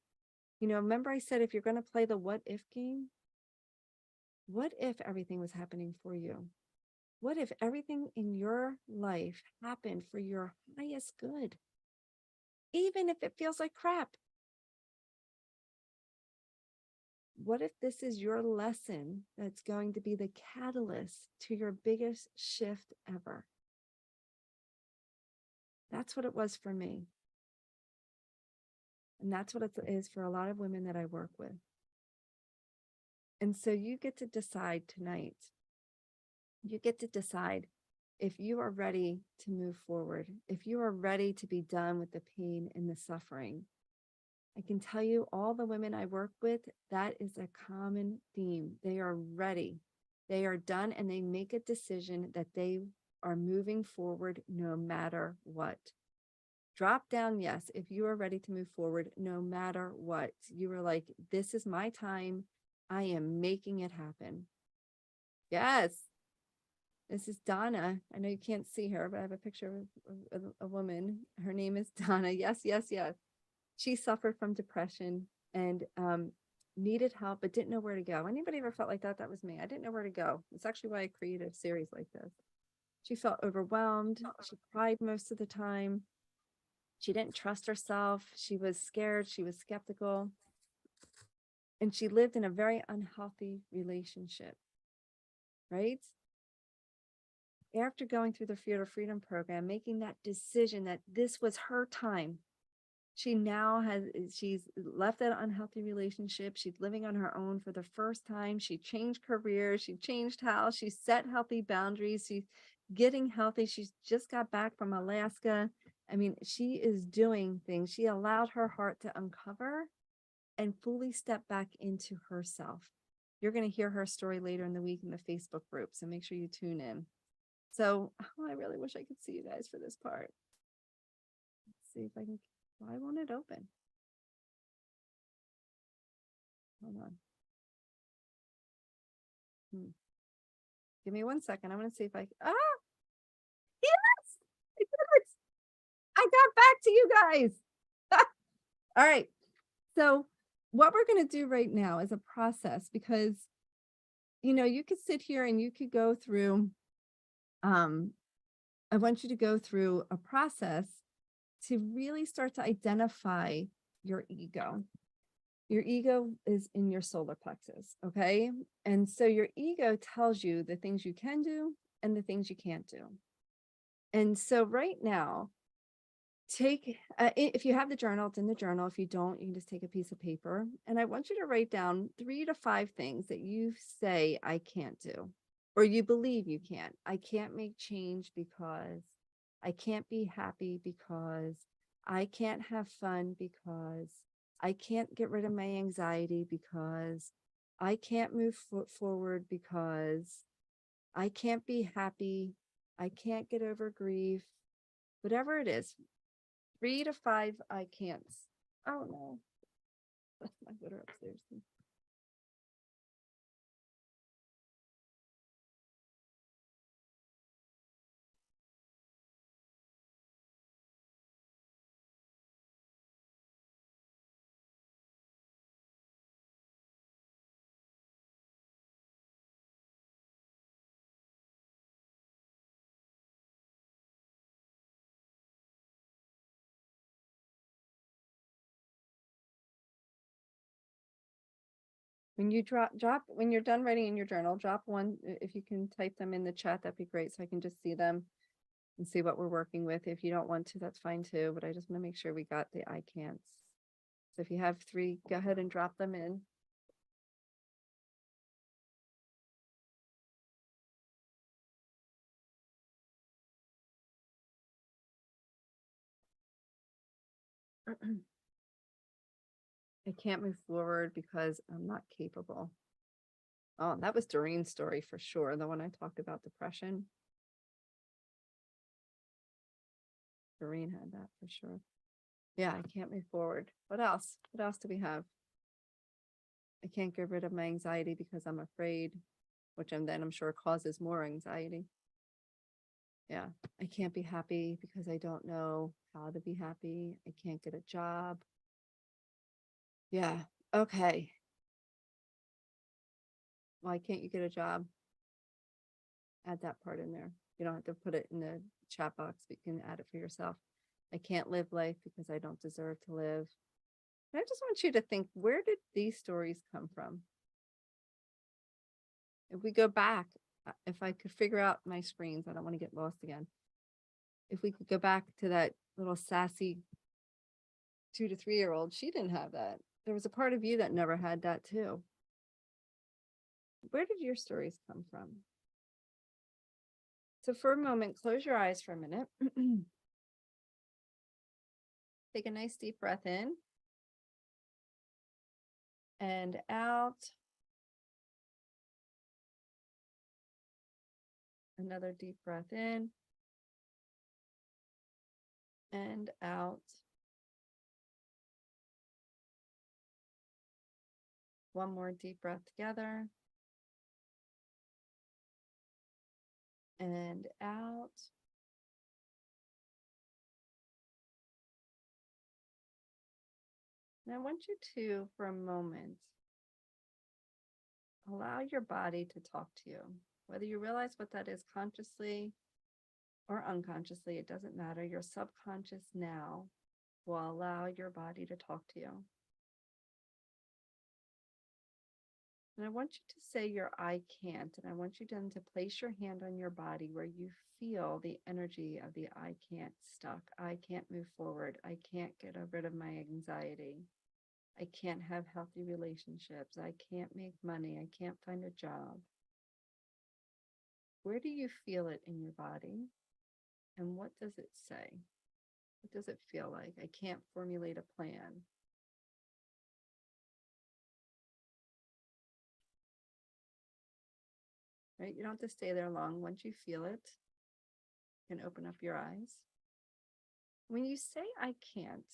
you know, remember I said, if you're going to play the what if game, what if everything was happening for you? What if everything in your life happened for your highest good? Even if it feels like crap. What if this is your lesson that's going to be the catalyst to your biggest shift ever? That's what it was for me. And that's what it is for a lot of women that I work with. And so you get to decide tonight. You get to decide if you are ready to move forward, if you are ready to be done with the pain and the suffering. I can tell you, all the women I work with, that is a common theme. They are ready. They are done, and they make a decision that they are moving forward no matter what. Drop down, yes, if you are ready to move forward no matter what. You are like, this is my time. I am making it happen. Yes. This is Donna. I know you can't see her, but I have a picture of a woman. Her name is Donna. Yes, yes, yes. She suffered from depression and needed help, but didn't know where to go. Anybody ever felt like that? That was me. I didn't know where to go. It's actually why I created a series like this. She felt overwhelmed. She cried most of the time. She didn't trust herself. She was scared. She was skeptical. And she lived in a very unhealthy relationship, right? After going through the Fear to Freedom program, making that decision that this was her time, she's left that unhealthy relationship. She's living on her own for the first time. She changed careers. She changed house. She set healthy boundaries. She's getting healthy. She's just got back from Alaska. I mean, she is doing things. She allowed her heart to uncover and fully step back into herself. You're going to hear her story later in the week in the Facebook group, so make sure you tune in. So I really wish I could see you guys for this part. Let's see if I can. Why won't it open? Hold on. Give me 1 second. I want to see if I. Yes, it did. I got back to you guys. All right. So what we're going to do right now is a process, because, you know, you could sit here and you could go through. I want you to go through a process to really start to identify your ego. Your ego is in your solar plexus, okay? And so your ego tells you the things you can do and the things you can't do. And so right now, take, if you have the journal, it's in the journal. If you don't, you can just take a piece of paper. And I want you to write down 3 to 5 things that you say, I can't do, or you believe you can't. I can't make change because, I can't be happy because, I can't have fun because, I can't get rid of my anxiety because, I can't move forward because, I can't be happy, I can't get over grief, whatever it is. 3 to 5 I can'ts. Oh no. My Twitter upstairs. When you when you're done writing in your journal, drop one. If you can type them in the chat, that'd be great, so I can just see them. and see what we're working with. If you don't want to, that's fine too, but I just want to make sure we got the I can'ts. So if you have 3, go ahead and drop them in. I can't move forward because I'm not capable. Oh, that was Doreen's story for sure. The one I talked about depression. Doreen had that for sure. Yeah, I can't move forward. What else? What else do we have? I can't get rid of my anxiety because I'm afraid, which I'm sure causes more anxiety. Yeah, I can't be happy because I don't know how to be happy. I can't get a job. Yeah, okay. Why can't you get a job? Add that part in there. You don't have to put it in the chat box, but you can add it for yourself. I can't live life because I don't deserve to live. And I just want you to think, where did these stories come from? If we go back, if I could figure out my screens, I don't want to get lost again. If we could go back to that little sassy 2 to 3 year old, she didn't have that. There was a part of you that never had that too. Where did your stories come from? So for a moment, close your eyes for a minute. Take a nice deep breath in and out. Another deep breath in and out. One more deep breath together and out. And I want you to, for a moment, allow your body to talk to you. Whether you realize what that is consciously or unconsciously, it doesn't matter. Your subconscious now will allow your body to talk to you. And I want you to say your I can't. And I want you then to place your hand on your body where you feel the energy of the I can't stuck. I can't move forward. I can't get rid of my anxiety. I can't have healthy relationships. I can't make money. I can't find a job. Where do you feel it in your body? And what does it say? What does it feel like? I can't formulate a plan. Right? You don't have to stay there long. Once you feel it, you can open up your eyes. When you say I can't,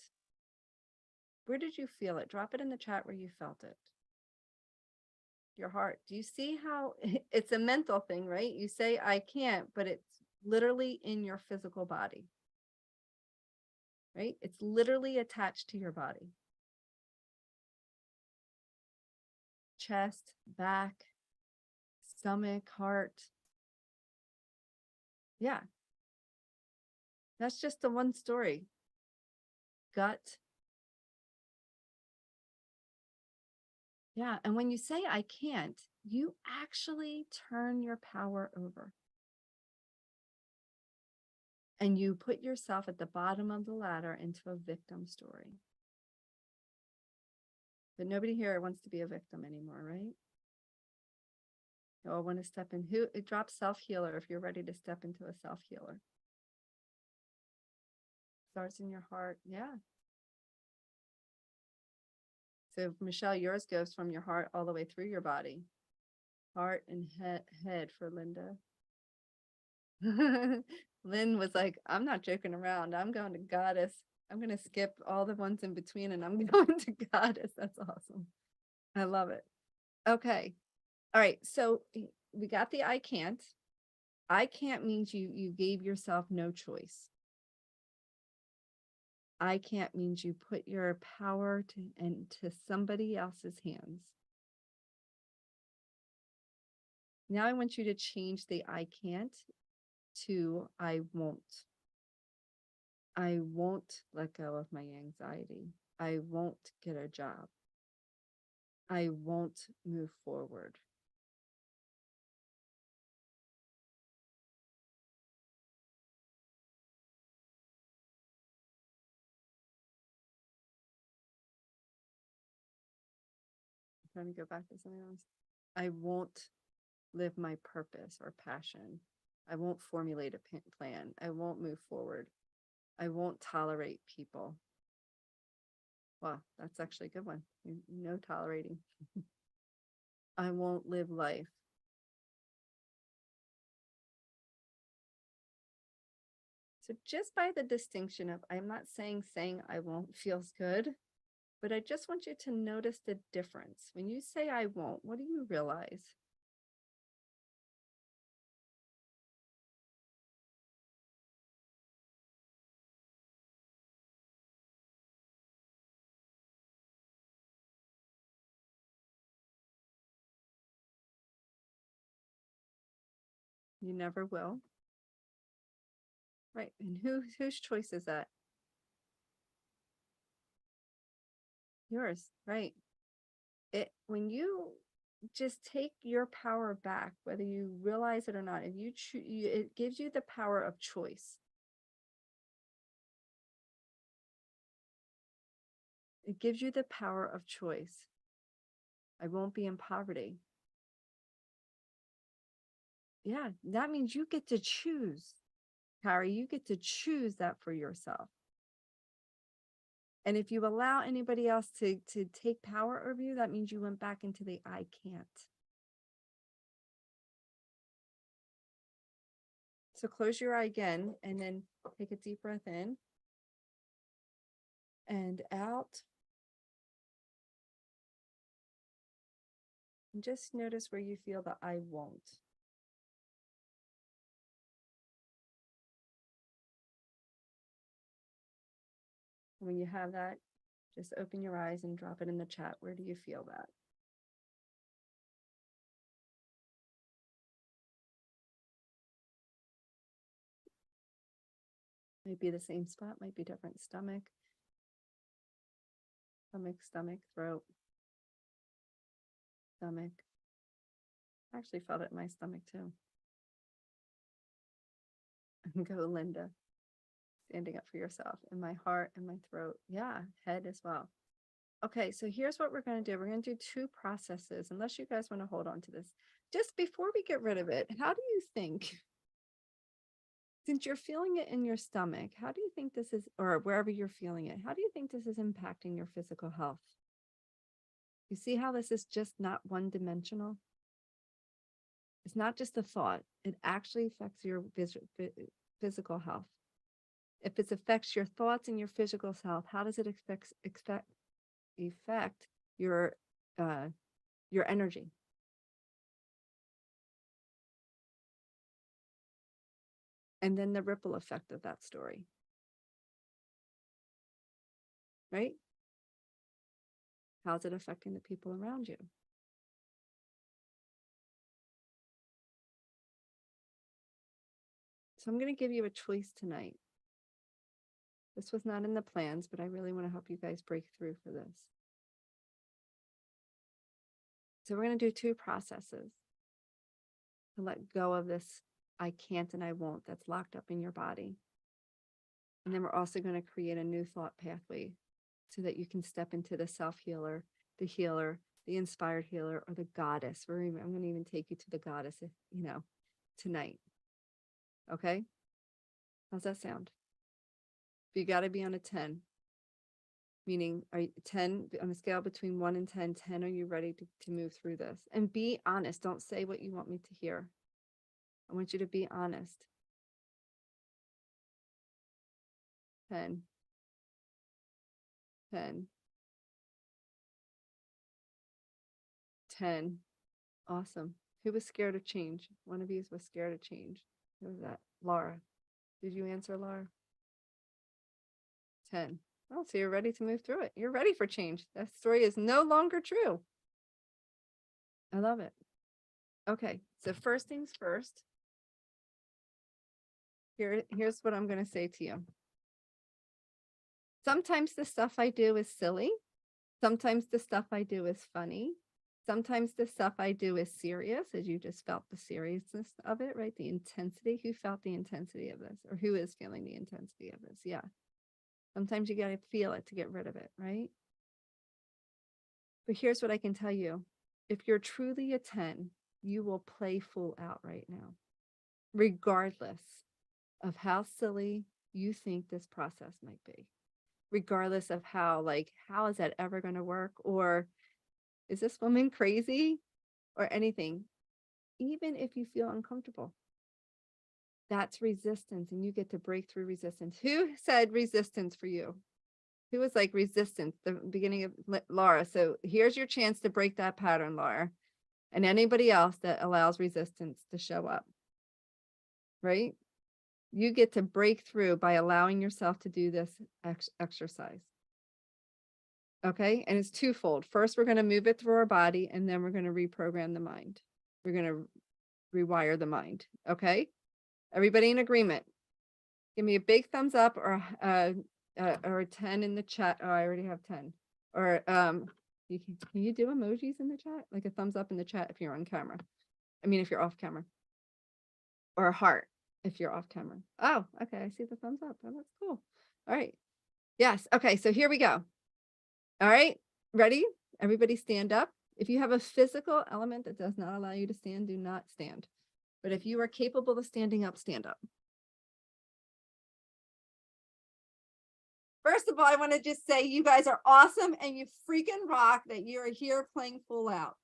where did you feel it? Drop it in the chat where you felt it. Your heart. Do you see how it's a mental thing, right? You say I can't, but it's literally in your physical body. Right? It's literally attached to your body. Chest, back, stomach, heart. Yeah. That's just the one story. Gut. Yeah. And when you say I can't, you actually turn your power over. And you put yourself at the bottom of the ladder into a victim story. But nobody here wants to be a victim anymore, right? You all want to step in. It drops self-healer if you're ready to step into a self-healer. Starts in your heart. Yeah. So Michelle, yours goes from your heart all the way through your body. Heart and head for Linda. Lynn was like, I'm not joking around. I'm going to goddess. I'm going to skip all the ones in between and I'm going to goddess. That's awesome. I love it. Okay. All right. So we got the I can't. I can't means you gave yourself no choice. I can't means you put your power into somebody else's hands. Now I want you to change the I can't to I won't. I won't let go of my anxiety. I won't get a job. I won't move forward. trying to go back to something else. I won't live my purpose or passion. I won't formulate a plan. I won't move forward. I won't tolerate people. Wow, that's actually a good one. No tolerating. I won't live life. So just by the distinction of, I'm not saying I won't feels good, but I just want you to notice the difference. When you say I won't, what do you realize? You never will. Right. And whose choice is that? Yours, right. When you just take your power back, whether you realize it or not, if you choose, it gives you the power of choice. It gives you the power of choice. I won't be in poverty. Yeah, that means you get to choose, Carrie. You get to choose that for yourself. And if you allow anybody else to take power over you, that means you went back into the I can't. So close your eye again and then take a deep breath in and out. And just notice where you feel the I won't. When you have that, just open your eyes and drop it in the chat. Where do you feel that? Might be the same spot, might be different. Stomach, throat, stomach. I actually felt it in my stomach too. Go, Linda. Standing up for yourself. In my heart and my throat. Yeah, head as well. Okay, so here's what we're going to do. We're going to do 2 processes, unless you guys want to hold on to this. Just before we get rid of it, how do you think, since you're feeling it in your stomach, how do you think this is, or wherever you're feeling it, how do you think this is impacting your physical health? You see how this is just not one-dimensional? It's not just a thought. It actually affects your physical health. If it affects your thoughts and your physical health, how does it affect your energy? And then the ripple effect of that story. Right? How's it affecting the people around you? So I'm going to give you a choice tonight. This was not in the plans, but I really want to help you guys break through for this. So we're going to do 2 processes to let go of this I can't and I won't that's locked up in your body. And then we're also going to create a new thought pathway so that you can step into the self-healer, the healer, the inspired healer, or the goddess. I'm going to even take you to the goddess, tonight. Okay? How's that sound? You got to be on a 10. Meaning, are you 10 on a scale between 1 and 10? 10, are you ready to move through this? And be honest. Don't say what you want me to hear. I want you to be honest. 10. 10. 10. Awesome. Who was scared of change? One of you was scared of change. Who was that? Laura. Did you answer, Laura? 10. Oh, so you're ready to move through it. You're ready for change. That story is no longer true. I love it. Okay, so first things first. Here's what I'm going to say to you. Sometimes the stuff I do is silly. Sometimes the stuff I do is funny. Sometimes the stuff I do is serious, as you just felt the seriousness of it, right? The intensity. Who felt the intensity of this, or who is feeling the intensity of this? Yeah. Sometimes you got to feel it to get rid of it, right? But here's what I can tell you. If you're truly a 10, you will play full out right now, regardless of how silly you think this process might be, regardless of how, like, how is that ever going to work? Or is this woman crazy or anything? Even if you feel uncomfortable, that's resistance, and you get to break through resistance. Who said resistance for you? Who was like resistance, the beginning of Laura? So here's your chance to break that pattern, Laura, and anybody else that allows resistance to show up, right? You get to break through by allowing yourself to do this exercise. Okay. And it's twofold. First, we're going to move it through our body, and then we're going to reprogram the mind. We're going to rewire the mind. Okay. Everybody in agreement? Give me a big thumbs up, or a 10 in the chat. Oh, I already have 10. Or can you do emojis in the chat? Like a thumbs up in the chat if you're on camera. I mean, if you're off camera. Or a heart if you're off camera. Oh, okay. I see the thumbs up. Oh, that's cool. All right. Yes. Okay. So here we go. All right. Ready? Everybody stand up. If you have a physical element that does not allow you to stand, do not stand. But if you are capable of standing up, stand up. First of all, I want to just say you guys are awesome and you freaking rock that you're here playing full out,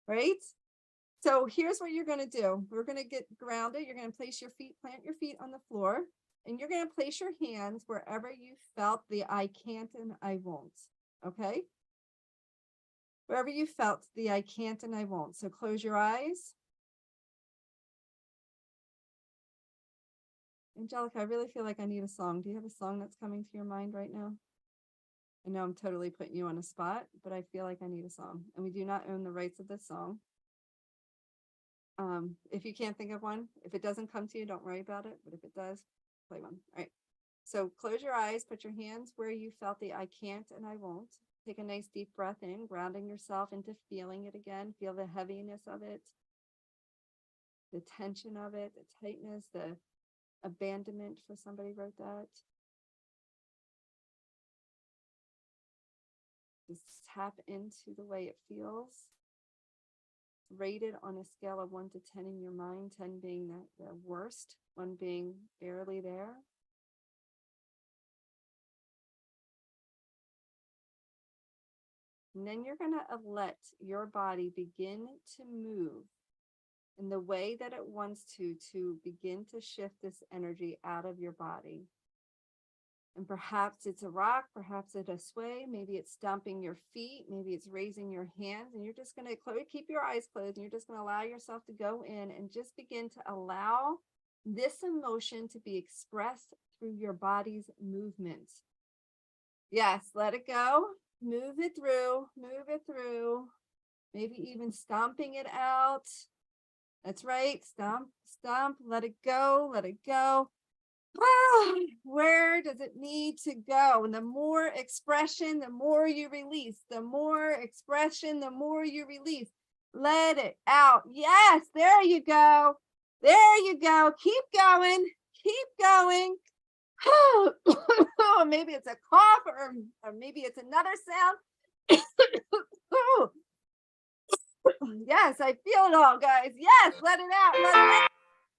right? So here's what you're going to do. We're going to get grounded. You're going to place your feet, plant your feet on the floor, and you're going to place your hands wherever you felt the I can't and I won't, okay? Wherever you felt the I can't and I won't. So close your eyes. Angelica, I really feel like I need a song. Do you have a song that's coming to your mind right now? I know I'm totally putting you on a spot, but I feel like I need a song. And we do not own the rights of this song. If you can't think of one, if it doesn't come to you, don't worry about it. But if it does, play one. All right. So close your eyes, put your hands where you felt the I can't and I won't. Take a nice deep breath in, grounding yourself into feeling it again. Feel the heaviness of it, the tension of it, the tightness, the abandonment, for somebody wrote that. Just tap into the way it feels. Rate it on a scale of 1 to 10 in your mind, 10 being the worst, 1 being barely there. And then you're going to let your body begin to move in the way that it wants to begin to shift this energy out of your body. And perhaps it's a rock, perhaps it's a sway, maybe it's stomping your feet, maybe it's raising your hands, and you're just going to keep your eyes closed, and you're just going to allow yourself to go in and just begin to allow this emotion to be expressed through your body's movements. Yes, let it go. Move it through, maybe even stomping it out. That's right. Stomp, stomp, let it go, let it go. Where does it need to go? And the more expression, the more you release. The more expression, the more you release. Let it out. Yes, there you go. There you go. Keep going. Keep going. Maybe it's a cough, or maybe it's another sound. Yes, I feel it all, guys. Yes, let it out. Let it out.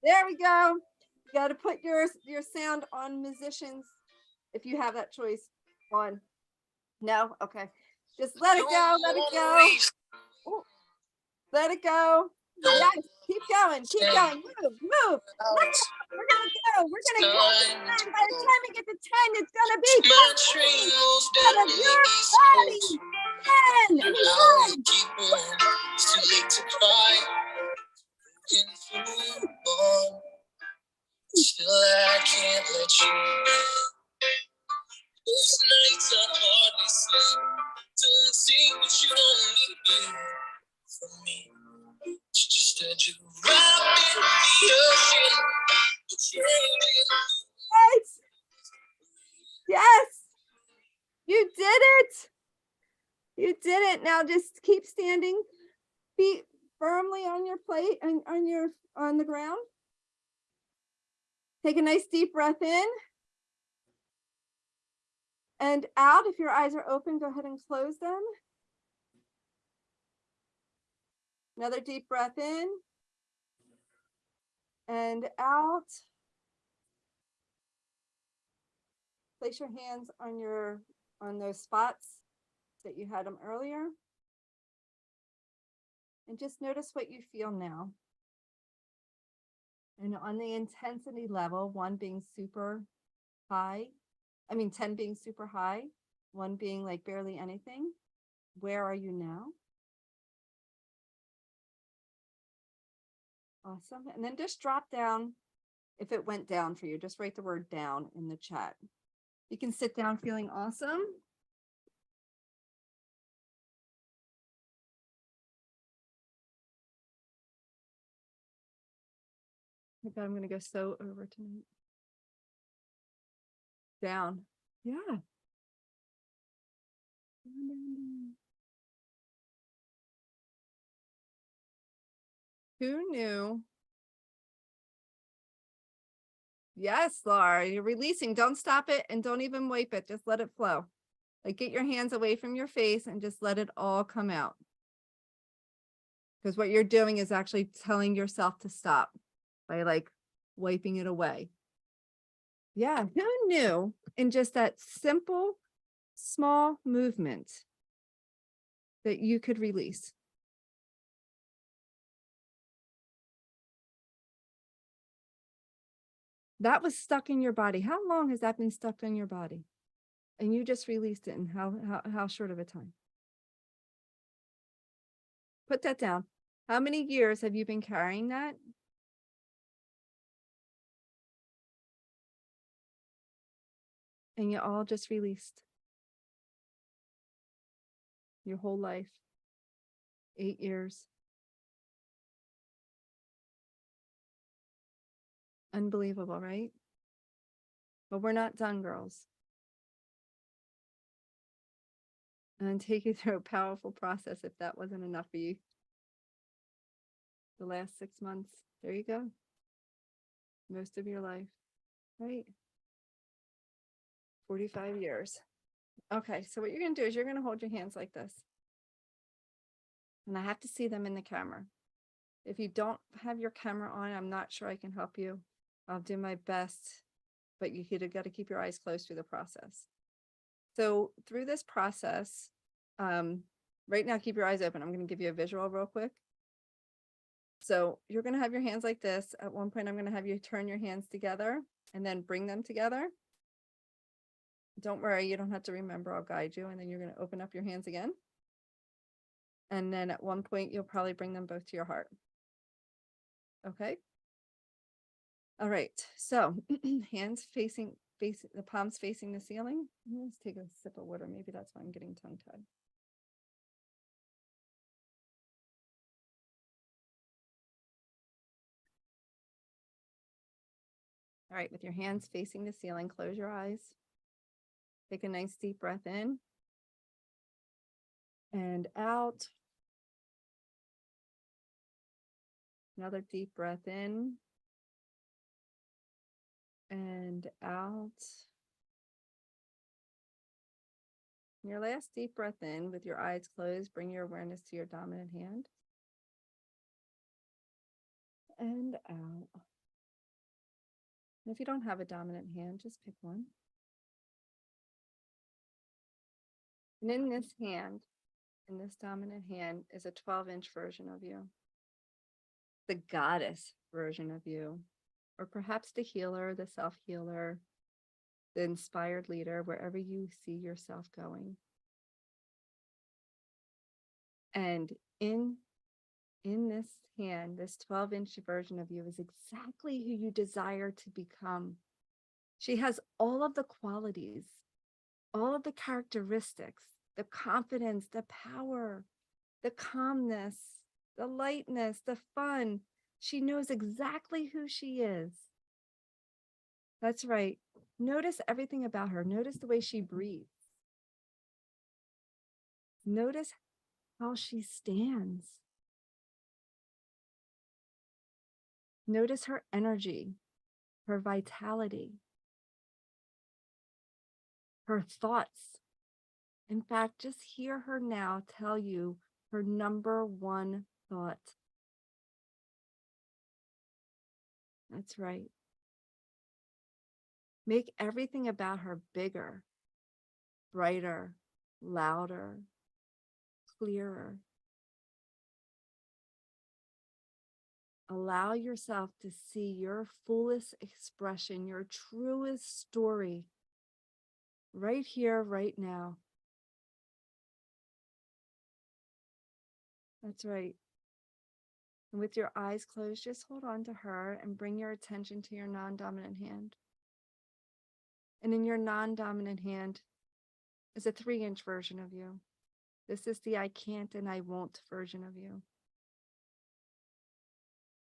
There we go. You got to put your sound on musicians if you have that choice. On. No? Okay. Just let it go. Let it go. Ooh. Let it go. Yes. Keep going. Keep going. Move. Move. We're going to go. We're going to get to 10. By the time we get to 10, it's going to be out of your body. 10. 9. It's too late to cry. Still, I can't let you go. Those nights I hardly sleep. Don't see what you don't need from me. It's just that you wrap in the ocean. Yes. Yes. You did it. You did it. Now just keep standing, feet firmly on your plate and on the ground. Take a nice deep breath in and out. If your eyes are open, go ahead and close them. Another deep breath in and out. Place your hands on those spots that you had them earlier. And just notice what you feel now. And on the intensity level, 1 being super high, 10 being super high, 1 being like barely anything. Where are you now? Awesome. And then just drop down. If it went down for you, just write the word down in the chat. You can sit down feeling awesome. I bet I'm going to go so over tonight. Down. Yeah. Down, down, down. Who knew? Yes, Laura, you're releasing. Don't stop it and don't even wipe it. Just let it flow. Like get your hands away from your face and just let it all come out. Because what you're doing is actually telling yourself to stop by like wiping it away. Yeah, who knew in just that simple, small movement that you could release? That was stuck in your body. How long has that been stuck in your body? And you just released it in how short of a time? Put that down. How many years have you been carrying that? And you all just released. Your whole life. 8 years. Unbelievable, right? But we're not done, girls. And take you through a powerful process if that wasn't enough for you. The last 6 months. There you go. Most of your life, right? 45 years. Okay, so what you're going to do is you're going to hold your hands like this. And I have to see them in the camera. If you don't have your camera on, I'm not sure I can help you. I'll do my best, but you got to keep your eyes closed through the process. So through this process, right now, keep your eyes open. I'm going to give you a visual real quick. So you're going to have your hands like this. At one point, I'm going to have you turn your hands together and then bring them together. Don't worry, you don't have to remember. I'll guide you. And then you're going to open up your hands again. And then at one point, you'll probably bring them both to your heart. Okay. All right. So hands facing, the palms facing the ceiling. Let's take a sip of water. Maybe that's why I'm getting tongue-tied. All right. With your hands facing the ceiling, close your eyes. Take a nice deep breath in and out. Another deep breath in and out. Your last deep breath in with your eyes closed, bring your awareness to your dominant hand and out. And if you don't have a dominant hand, just pick one. And in this hand, in this dominant hand, is a 12-inch version of you. The goddess version of you, or perhaps the healer, the self-healer, the inspired leader, wherever you see yourself going. And in this hand, this 12-inch version of you is exactly who you desire to become. She has all of the qualities, all of the characteristics, the confidence, the power, the calmness, the lightness, the fun. She knows exactly who she is. That's right. Notice everything about her. Notice the way she breathes. Notice how she stands. Notice her energy, her vitality, her thoughts. In fact, just hear her now tell you her #1 thought. That's right. Make everything about her bigger, brighter, louder, clearer. Allow yourself to see your fullest expression, your truest story, right here, right now. That's right. And with your eyes closed, just hold on to her and bring your attention to your non-dominant hand. And in your non-dominant hand is a 3-inch version of you. This is the I can't and I won't version of you.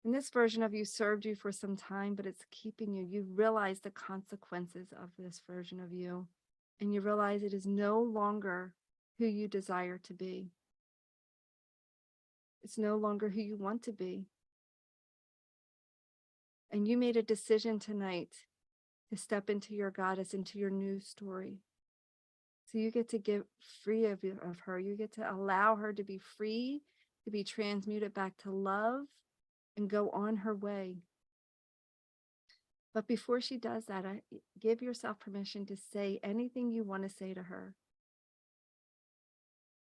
And this version of you served you for some time, but it's keeping you. You realize the consequences of this version of you, and you realize it is no longer who you desire to be. It's no longer who you want to be. And you made a decision tonight to step into your goddess, into your new story. So you get to get free of her. You get to allow her to be free, to be transmuted back to love, and go on her way. But before she does that, give yourself permission to say anything you want to say to her.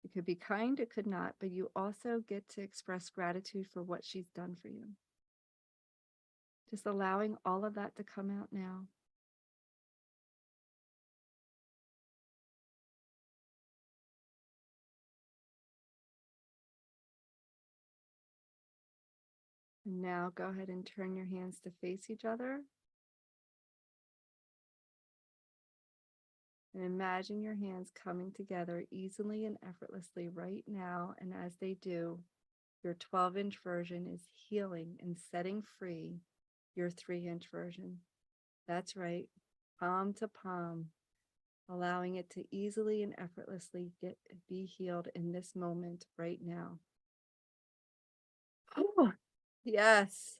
It could be kind, it could not, but you also get to express gratitude for what she's done for you. Just allowing all of that to come out now. And now go ahead and turn your hands to face each other. And imagine your hands coming together easily and effortlessly right now. And as they do, your 12-inch version is healing and setting free your 3-inch version. That's right, palm to palm, allowing it to easily and effortlessly be healed in this moment right now. Oh, yes.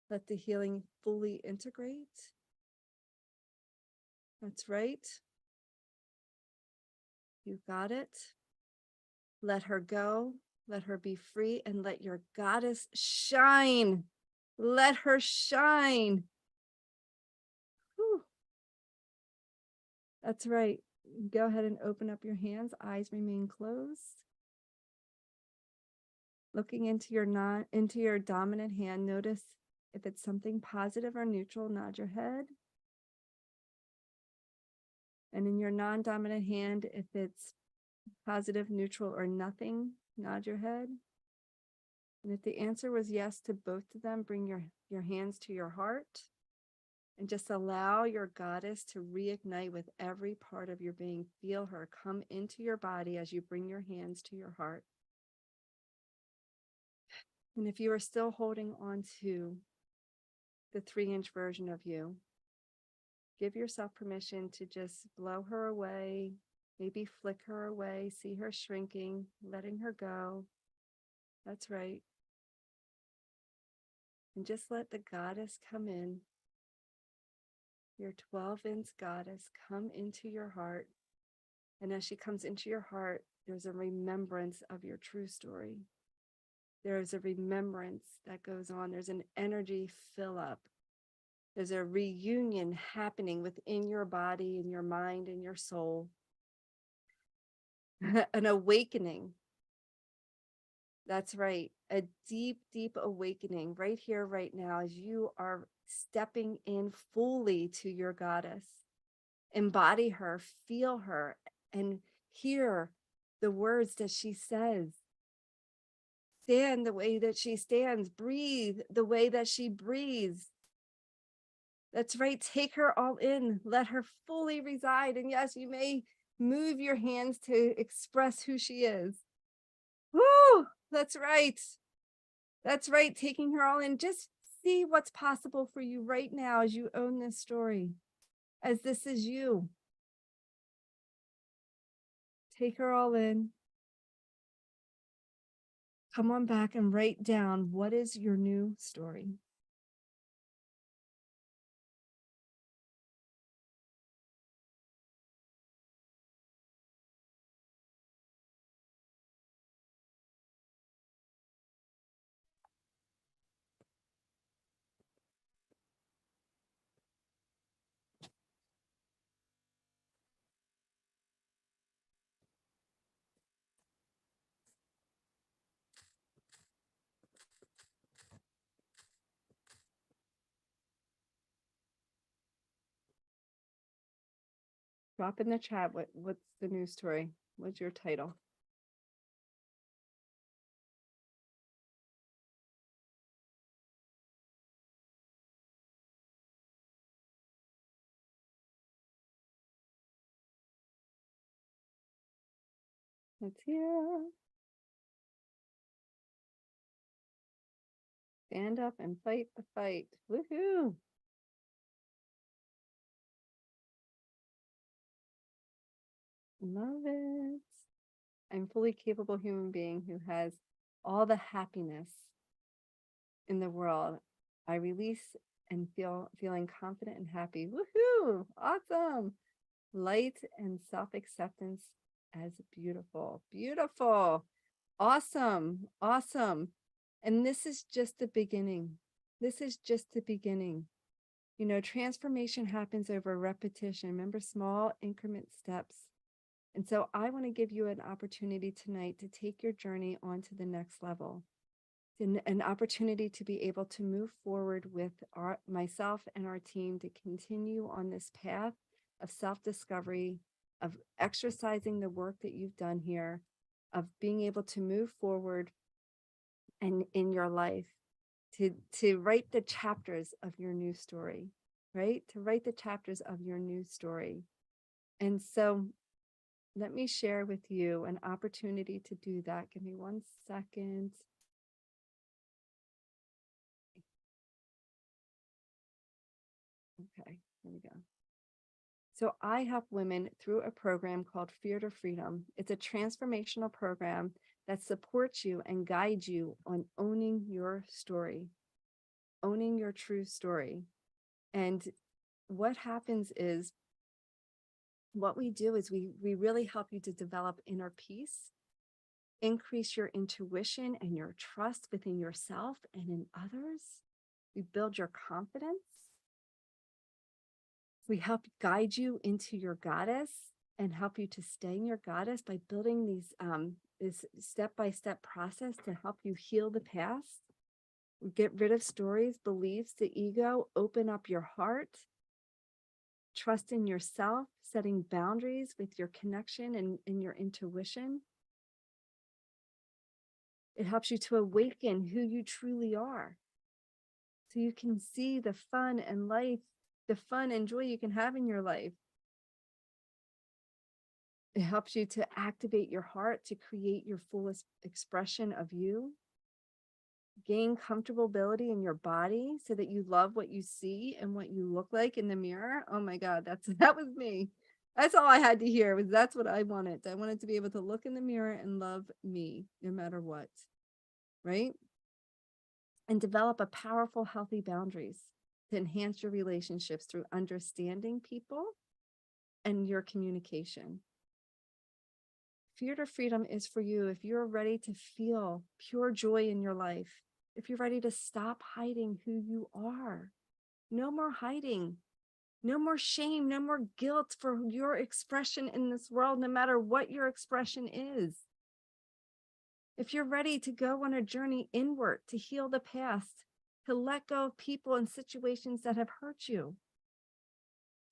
Let the healing fully integrate. That's right. You got it. Let her go. Let her be free and let your goddess shine. Let her shine. Whew. That's right. Go ahead and open up your hands. Eyes remain closed. Looking into your dominant hand, notice if it's something positive or neutral, nod your head. And in your non-dominant hand, if it's positive, neutral, or nothing, nod your head. And if the answer was yes to both of them, bring your hands to your heart and just allow your goddess to reignite with every part of your being. Feel her come into your body as you bring your hands to your heart. And if you are still holding on to the 3-inch version of you, give yourself permission to just blow her away, maybe flick her away, see her shrinking, letting her go. That's right. And just let the goddess come in. Your 12-inch goddess come into your heart. And as she comes into your heart, there's a remembrance of your true story. There's a remembrance that goes on. There's an energy fill up. There's a reunion happening within your body and your mind and your soul. An awakening. That's right. A deep, deep awakening right here, right now, as you are stepping in fully to your goddess. Embody her, feel her, and hear the words that she says. Stand the way that she stands. Breathe the way that she breathes. That's right. Take her all in. Let her fully reside. And yes, you may move your hands to express who she is. Woo! That's right. That's right. Taking her all in. Just see what's possible for you right now as you own this story, as this is you. Take her all in. Come on back and write down, what is your new story? Drop in the chat. What's the news story? What's your title? Let's hear. Stand up and fight the fight. Woohoo! Love it. I'm a fully capable human being who has all the happiness in the world. I release and feeling confident and happy. Woohoo! Awesome. Light and self-acceptance as beautiful. Beautiful. Awesome. Awesome. And this is just the beginning. This is just the beginning. You know, transformation happens over repetition. Remember, small increment steps. And so I want to give you an opportunity tonight to take your journey on to the next level. An opportunity to be able to move forward with myself and our team to continue on this path of self-discovery, of exercising the work that you've done here, of being able to move forward and in your life, to write the chapters of your new story, right? To write the chapters of your new story. And so let me share with you an opportunity to do that. Give me 1 second. Okay, here we go. So I help women through a program called Fear to Freedom. It's a transformational program that supports you and guides you on owning your story, owning your true story. And what happens is, what we do is we really help you to develop inner peace, increase your intuition and your trust within yourself and in others. We build your confidence. We help guide you into your goddess and help you to stay in your goddess by building this step-by-step process to help you heal the past, get rid of stories, beliefs, the ego, open up your heart, trust in yourself, setting boundaries with your connection and your intuition. It helps you to awaken who you truly are, so you can see the fun and life, the fun and joy you can have in your life. It helps you to activate your heart to create your fullest expression of you. Gain comfortability in your body so that you love what you see and what you look like in the mirror. Oh my God, that was me. That's all I had to hear, was that's what I wanted. I wanted to be able to look in the mirror and love me no matter what, right? And develop a powerful, healthy boundaries to enhance your relationships through understanding people and your communication. Fear to Freedom is for you if you're ready to feel pure joy in your life, if you're ready to stop hiding who you are. No more hiding, no more shame, no more guilt for your expression in this world, no matter what your expression is. If you're ready to go on a journey inward to heal the past, to let go of people and situations that have hurt you,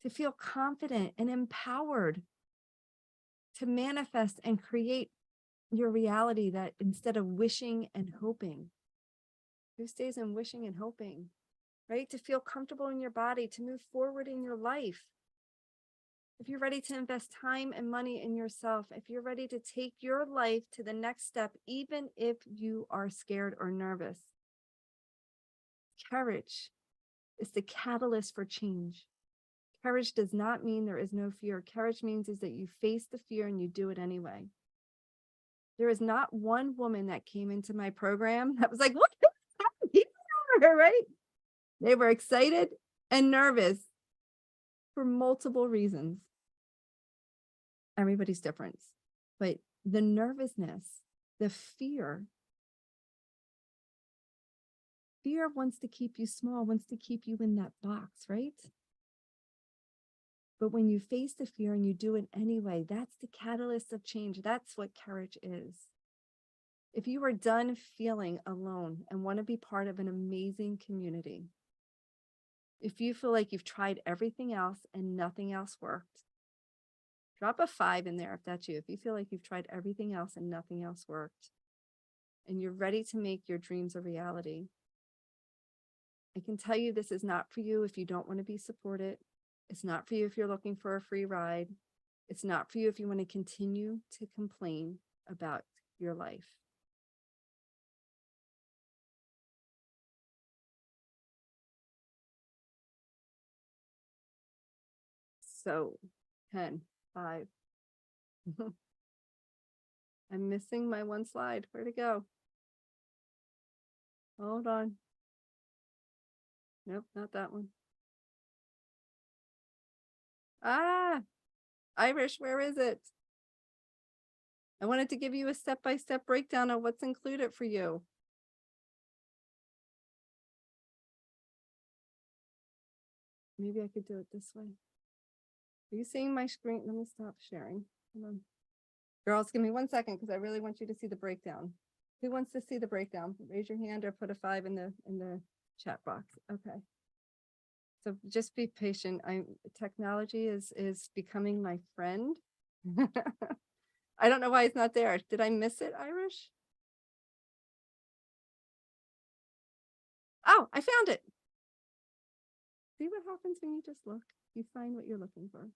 to feel confident and empowered, to manifest and create your reality, that instead of wishing and hoping. Who stays in wishing and hoping, right? To feel comfortable in your body, to move forward in your life. If you're ready to invest time and money in yourself, if you're ready to take your life to the next step, even if you are scared or nervous. Courage is the catalyst for change. Courage does not mean there is no fear. Courage means is that you face the fear and you do it anyway. There is not one woman that came into my program that was like, look, right? They were excited and nervous for multiple reasons. Everybody's different, but the nervousness, the fear wants to keep you small, wants to keep you in that box, right? But when you face the fear and you do it anyway, that's the catalyst of change. That's what courage is. If you are done feeling alone and want to be part of an amazing community, if you feel like you've tried everything else and nothing else worked, Drop a 5 in there if that's you. If you feel like you've tried everything else and nothing else worked, and you're ready to make your dreams a reality. I can tell you this is not for you if you don't want to be supported. It's not for you if you're looking for a free ride. It's not for you if you want to continue to complain about your life. So 10, 5. I'm missing my one slide. Where'd it go? Hold on. Nope, not that one. Ah, Irish, where is it? I wanted to give you a step-by-step breakdown of what's included for you. Maybe I could do it this way. Are you seeing my screen? Let me stop sharing. Hold on. Girls, give me 1 second because I really want you to see the breakdown. Who wants to see the breakdown? Raise your hand or put a 5 in the chat box. Okay. So just be patient. Technology is becoming my friend. I don't know why it's not there. Did I miss it, Irish? Oh, I found it. See what happens when you just look? You find what you're looking for.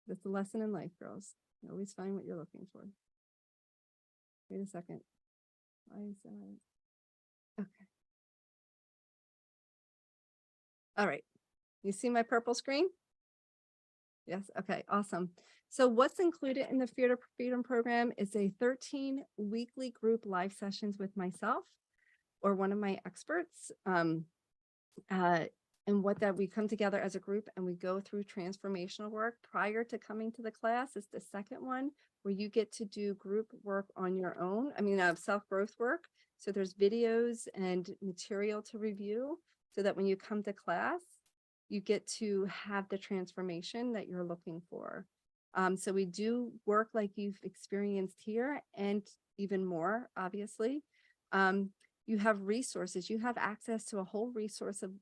That's the lesson in life, girls. You always find what you're looking for. Wait a second. Why is that? Okay. All right. You see my purple screen? Yes. Okay. Awesome. So what's included in the Fear to Freedom program is a 13 weekly group live sessions with myself or one of my experts. And what that we come together as a group and we go through transformational work prior to coming to the class is the second one where you get to do group work on your own. I mean, self-growth work. So there's videos and material to review so that when you come to class, you get to have the transformation that you're looking for. So we do work like you've experienced here and even more, obviously. You have resources, you have access to a whole resource of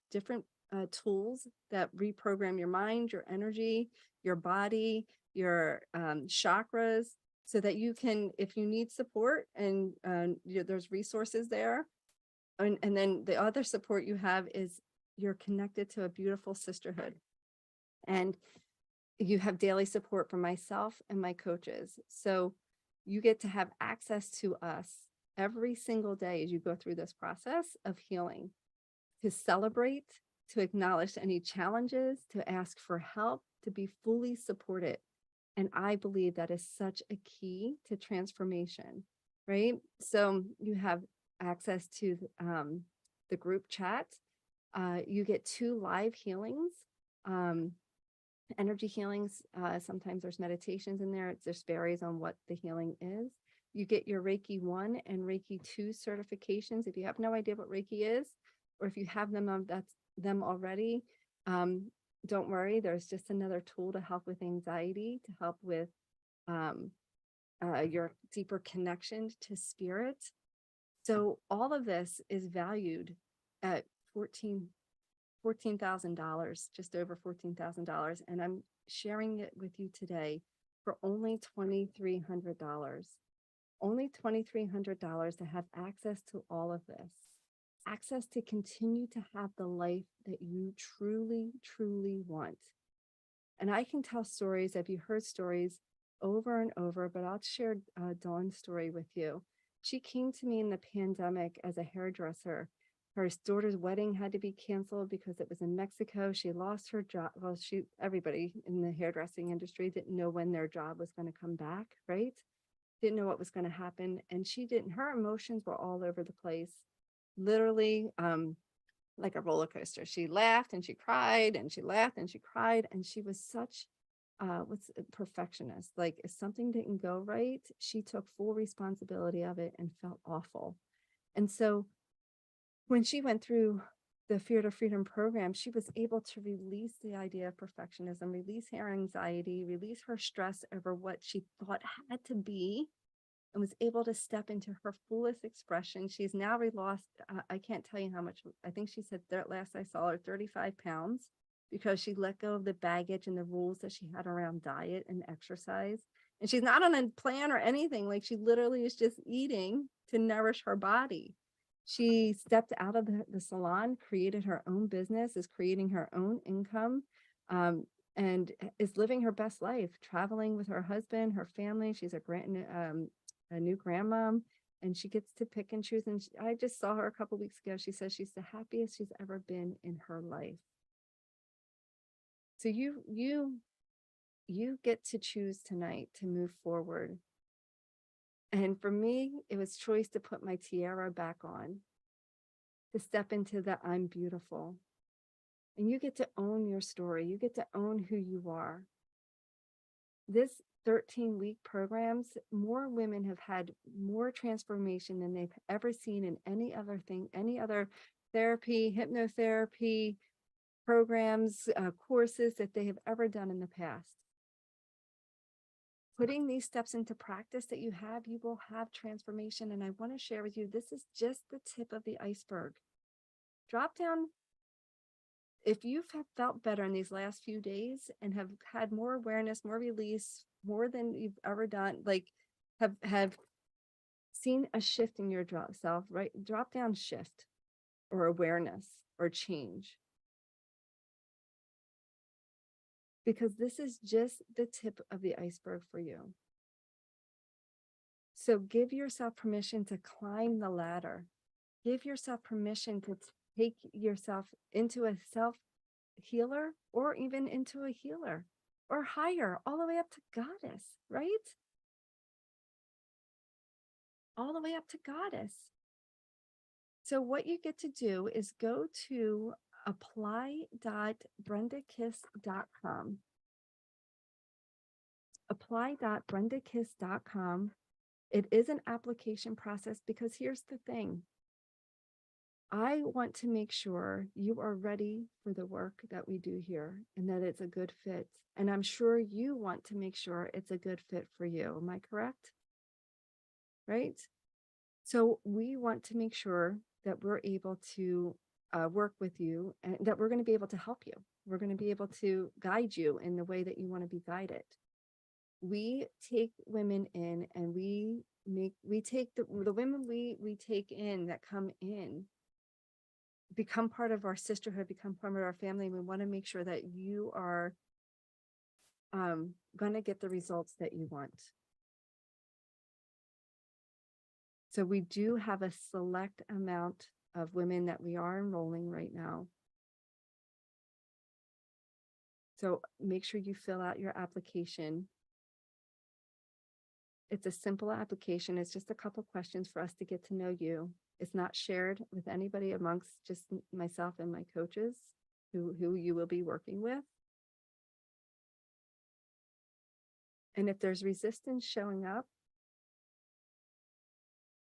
different tools that reprogram your mind, your energy, your body, your chakras, so that you can, if you need support and there's resources there. And then the other support you have is you're connected to a beautiful sisterhood. And you have daily support from myself and my coaches. So you get to have access to us every single day as you go through this process of healing, to celebrate, to acknowledge any challenges, to ask for help, to be fully supported. And I believe that is such a key to transformation, right? So you have access to the group chat. You get 2 live healings, energy healings. Sometimes there's meditations in there. It just varies on what the healing is. You get your Reiki 1 and Reiki 2 certifications. If you have no idea what Reiki is, or if you have them already, don't worry. There's just another tool to help with anxiety, to help with your deeper connection to spirit. So all of this is valued at $14,000, just over $14,000. And I'm sharing it with you today for only $2,300. Only $2,300 to have access to all of this, access to continue to have the life that you truly, truly want. And I can tell stories, if you heard stories over and over, but I'll share Dawn's story with you. She came to me in the pandemic as a hairdresser. Her daughter's wedding had to be canceled because it was in Mexico. She lost her job. Well, everybody in the hairdressing industry didn't know when their job was going to come back, right? Didn't know what was going to happen. And her emotions were all over the place, literally like a roller coaster. She laughed and she cried and she laughed and she cried. And she was such perfectionist. Like if something didn't go right, she took full responsibility of it and felt awful. And so when she went through the Fear to Freedom program, she was able to release the idea of perfectionism, release her anxiety, release her stress over what she thought had to be, and was able to step into her fullest expression. She's now lost, I can't tell you how much, I think she said last I saw her, 35 pounds. because she let go of the baggage and the rules that she had around diet and exercise. And she's not on a plan or anything. Like, she literally is just eating to nourish her body. She stepped out of the salon, created her own business, is creating her own income, and is living her best life, traveling with her husband, her family. She's a new grandmom, and she gets to pick and choose. And I just saw her a couple weeks ago. She says she's the happiest she's ever been in her life. So you get to choose tonight to move forward. And for me, it was choice to put my tiara back on, to step into the I'm beautiful. And you get to own your story. You get to own who you are. This 13-week programs, more women have had more transformation than they've ever seen in any other thing, any other therapy, hypnotherapy programs, courses that they have ever done in the past. Putting these steps into practice that you will have transformation. And I want to share with you, this is just the tip of the iceberg. Drop down. If you've felt better in these last few days and have had more awareness, more release, more than you've ever done, like have seen a shift in your self, right? Drop down shift or awareness or change. Because this is just the tip of the iceberg for you. So give yourself permission to climb the ladder. Give yourself permission to take yourself into a self healer, or even into a healer, or higher, all the way up to goddess, right? All the way up to goddess. So what you get to do is go to apply.brendakiss.com. apply.brendakiss.com. It is an application process, because here's the thing. I want to make sure you are ready for the work that we do here and that it's a good fit. And I'm sure you want to make sure it's a good fit for you. Am I correct? Right? So we want to make sure that we're able to work with you, and that we're going to be able to help you. We're going to be able to guide you in the way that you want to be guided. We take women in, and we take the women we take in that come in, become part of our sisterhood, become part of our family. We want to make sure that you are going to get the results that you want. So we do have a select amount of women that we are enrolling right now. So make sure you fill out your application. It's a simple application. It's just a couple questions for us to get to know you. It's not shared with anybody amongst just myself and my coaches who you will be working with. And if there's resistance showing up,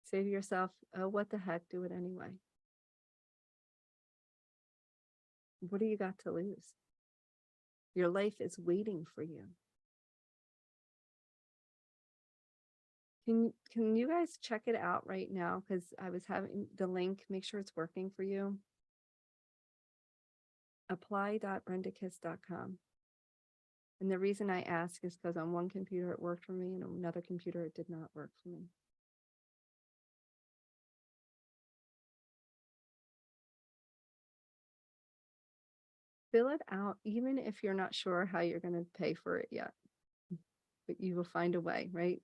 say to yourself, oh, what the heck, do it anyway. What do you got to lose? Your life is waiting for you. Can you guys check it out right now? Because I was having the link, make sure it's working for you. apply.brendakiss.com. And the reason I ask is because on one computer it worked for me, and on another computer it did not work for me. Fill it out, even if you're not sure how you're going to pay for it yet. But you will find a way, right?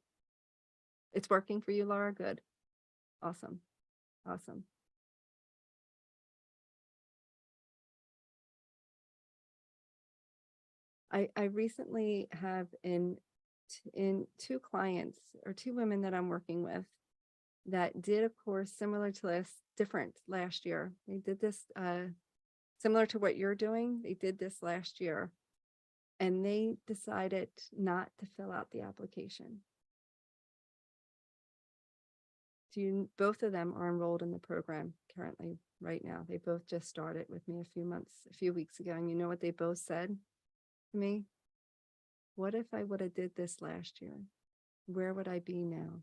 It's working for you, Laura? Good. Awesome. Awesome. I recently have in two clients, or two women that I'm working with, that did a course similar to this, different last year. They did this similar to what you're doing. They did this last year, and they decided not to fill out the application. Both of them are enrolled in the program currently right now. They both just started with me a few weeks ago. And you know what they both said to me? What if I would have did this last year? Where would I be now?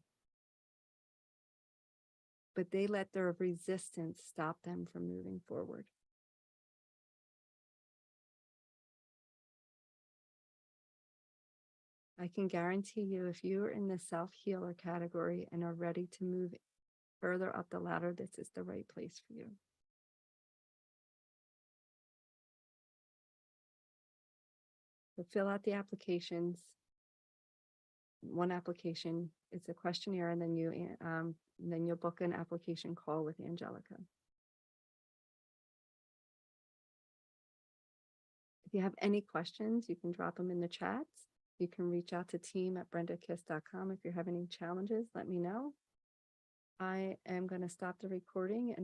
But they let their resistance stop them from moving forward. I can guarantee you, if you're in the self-healer category and are ready to move further up the ladder, this is the right place for you. So fill out the applications. One application, it's a questionnaire, and then you'll book an application call with Angelica. If you have any questions, you can drop them in the chats. You can reach out to team@brendakiss.com. If you're having any challenges, let me know. I am going to stop the recording and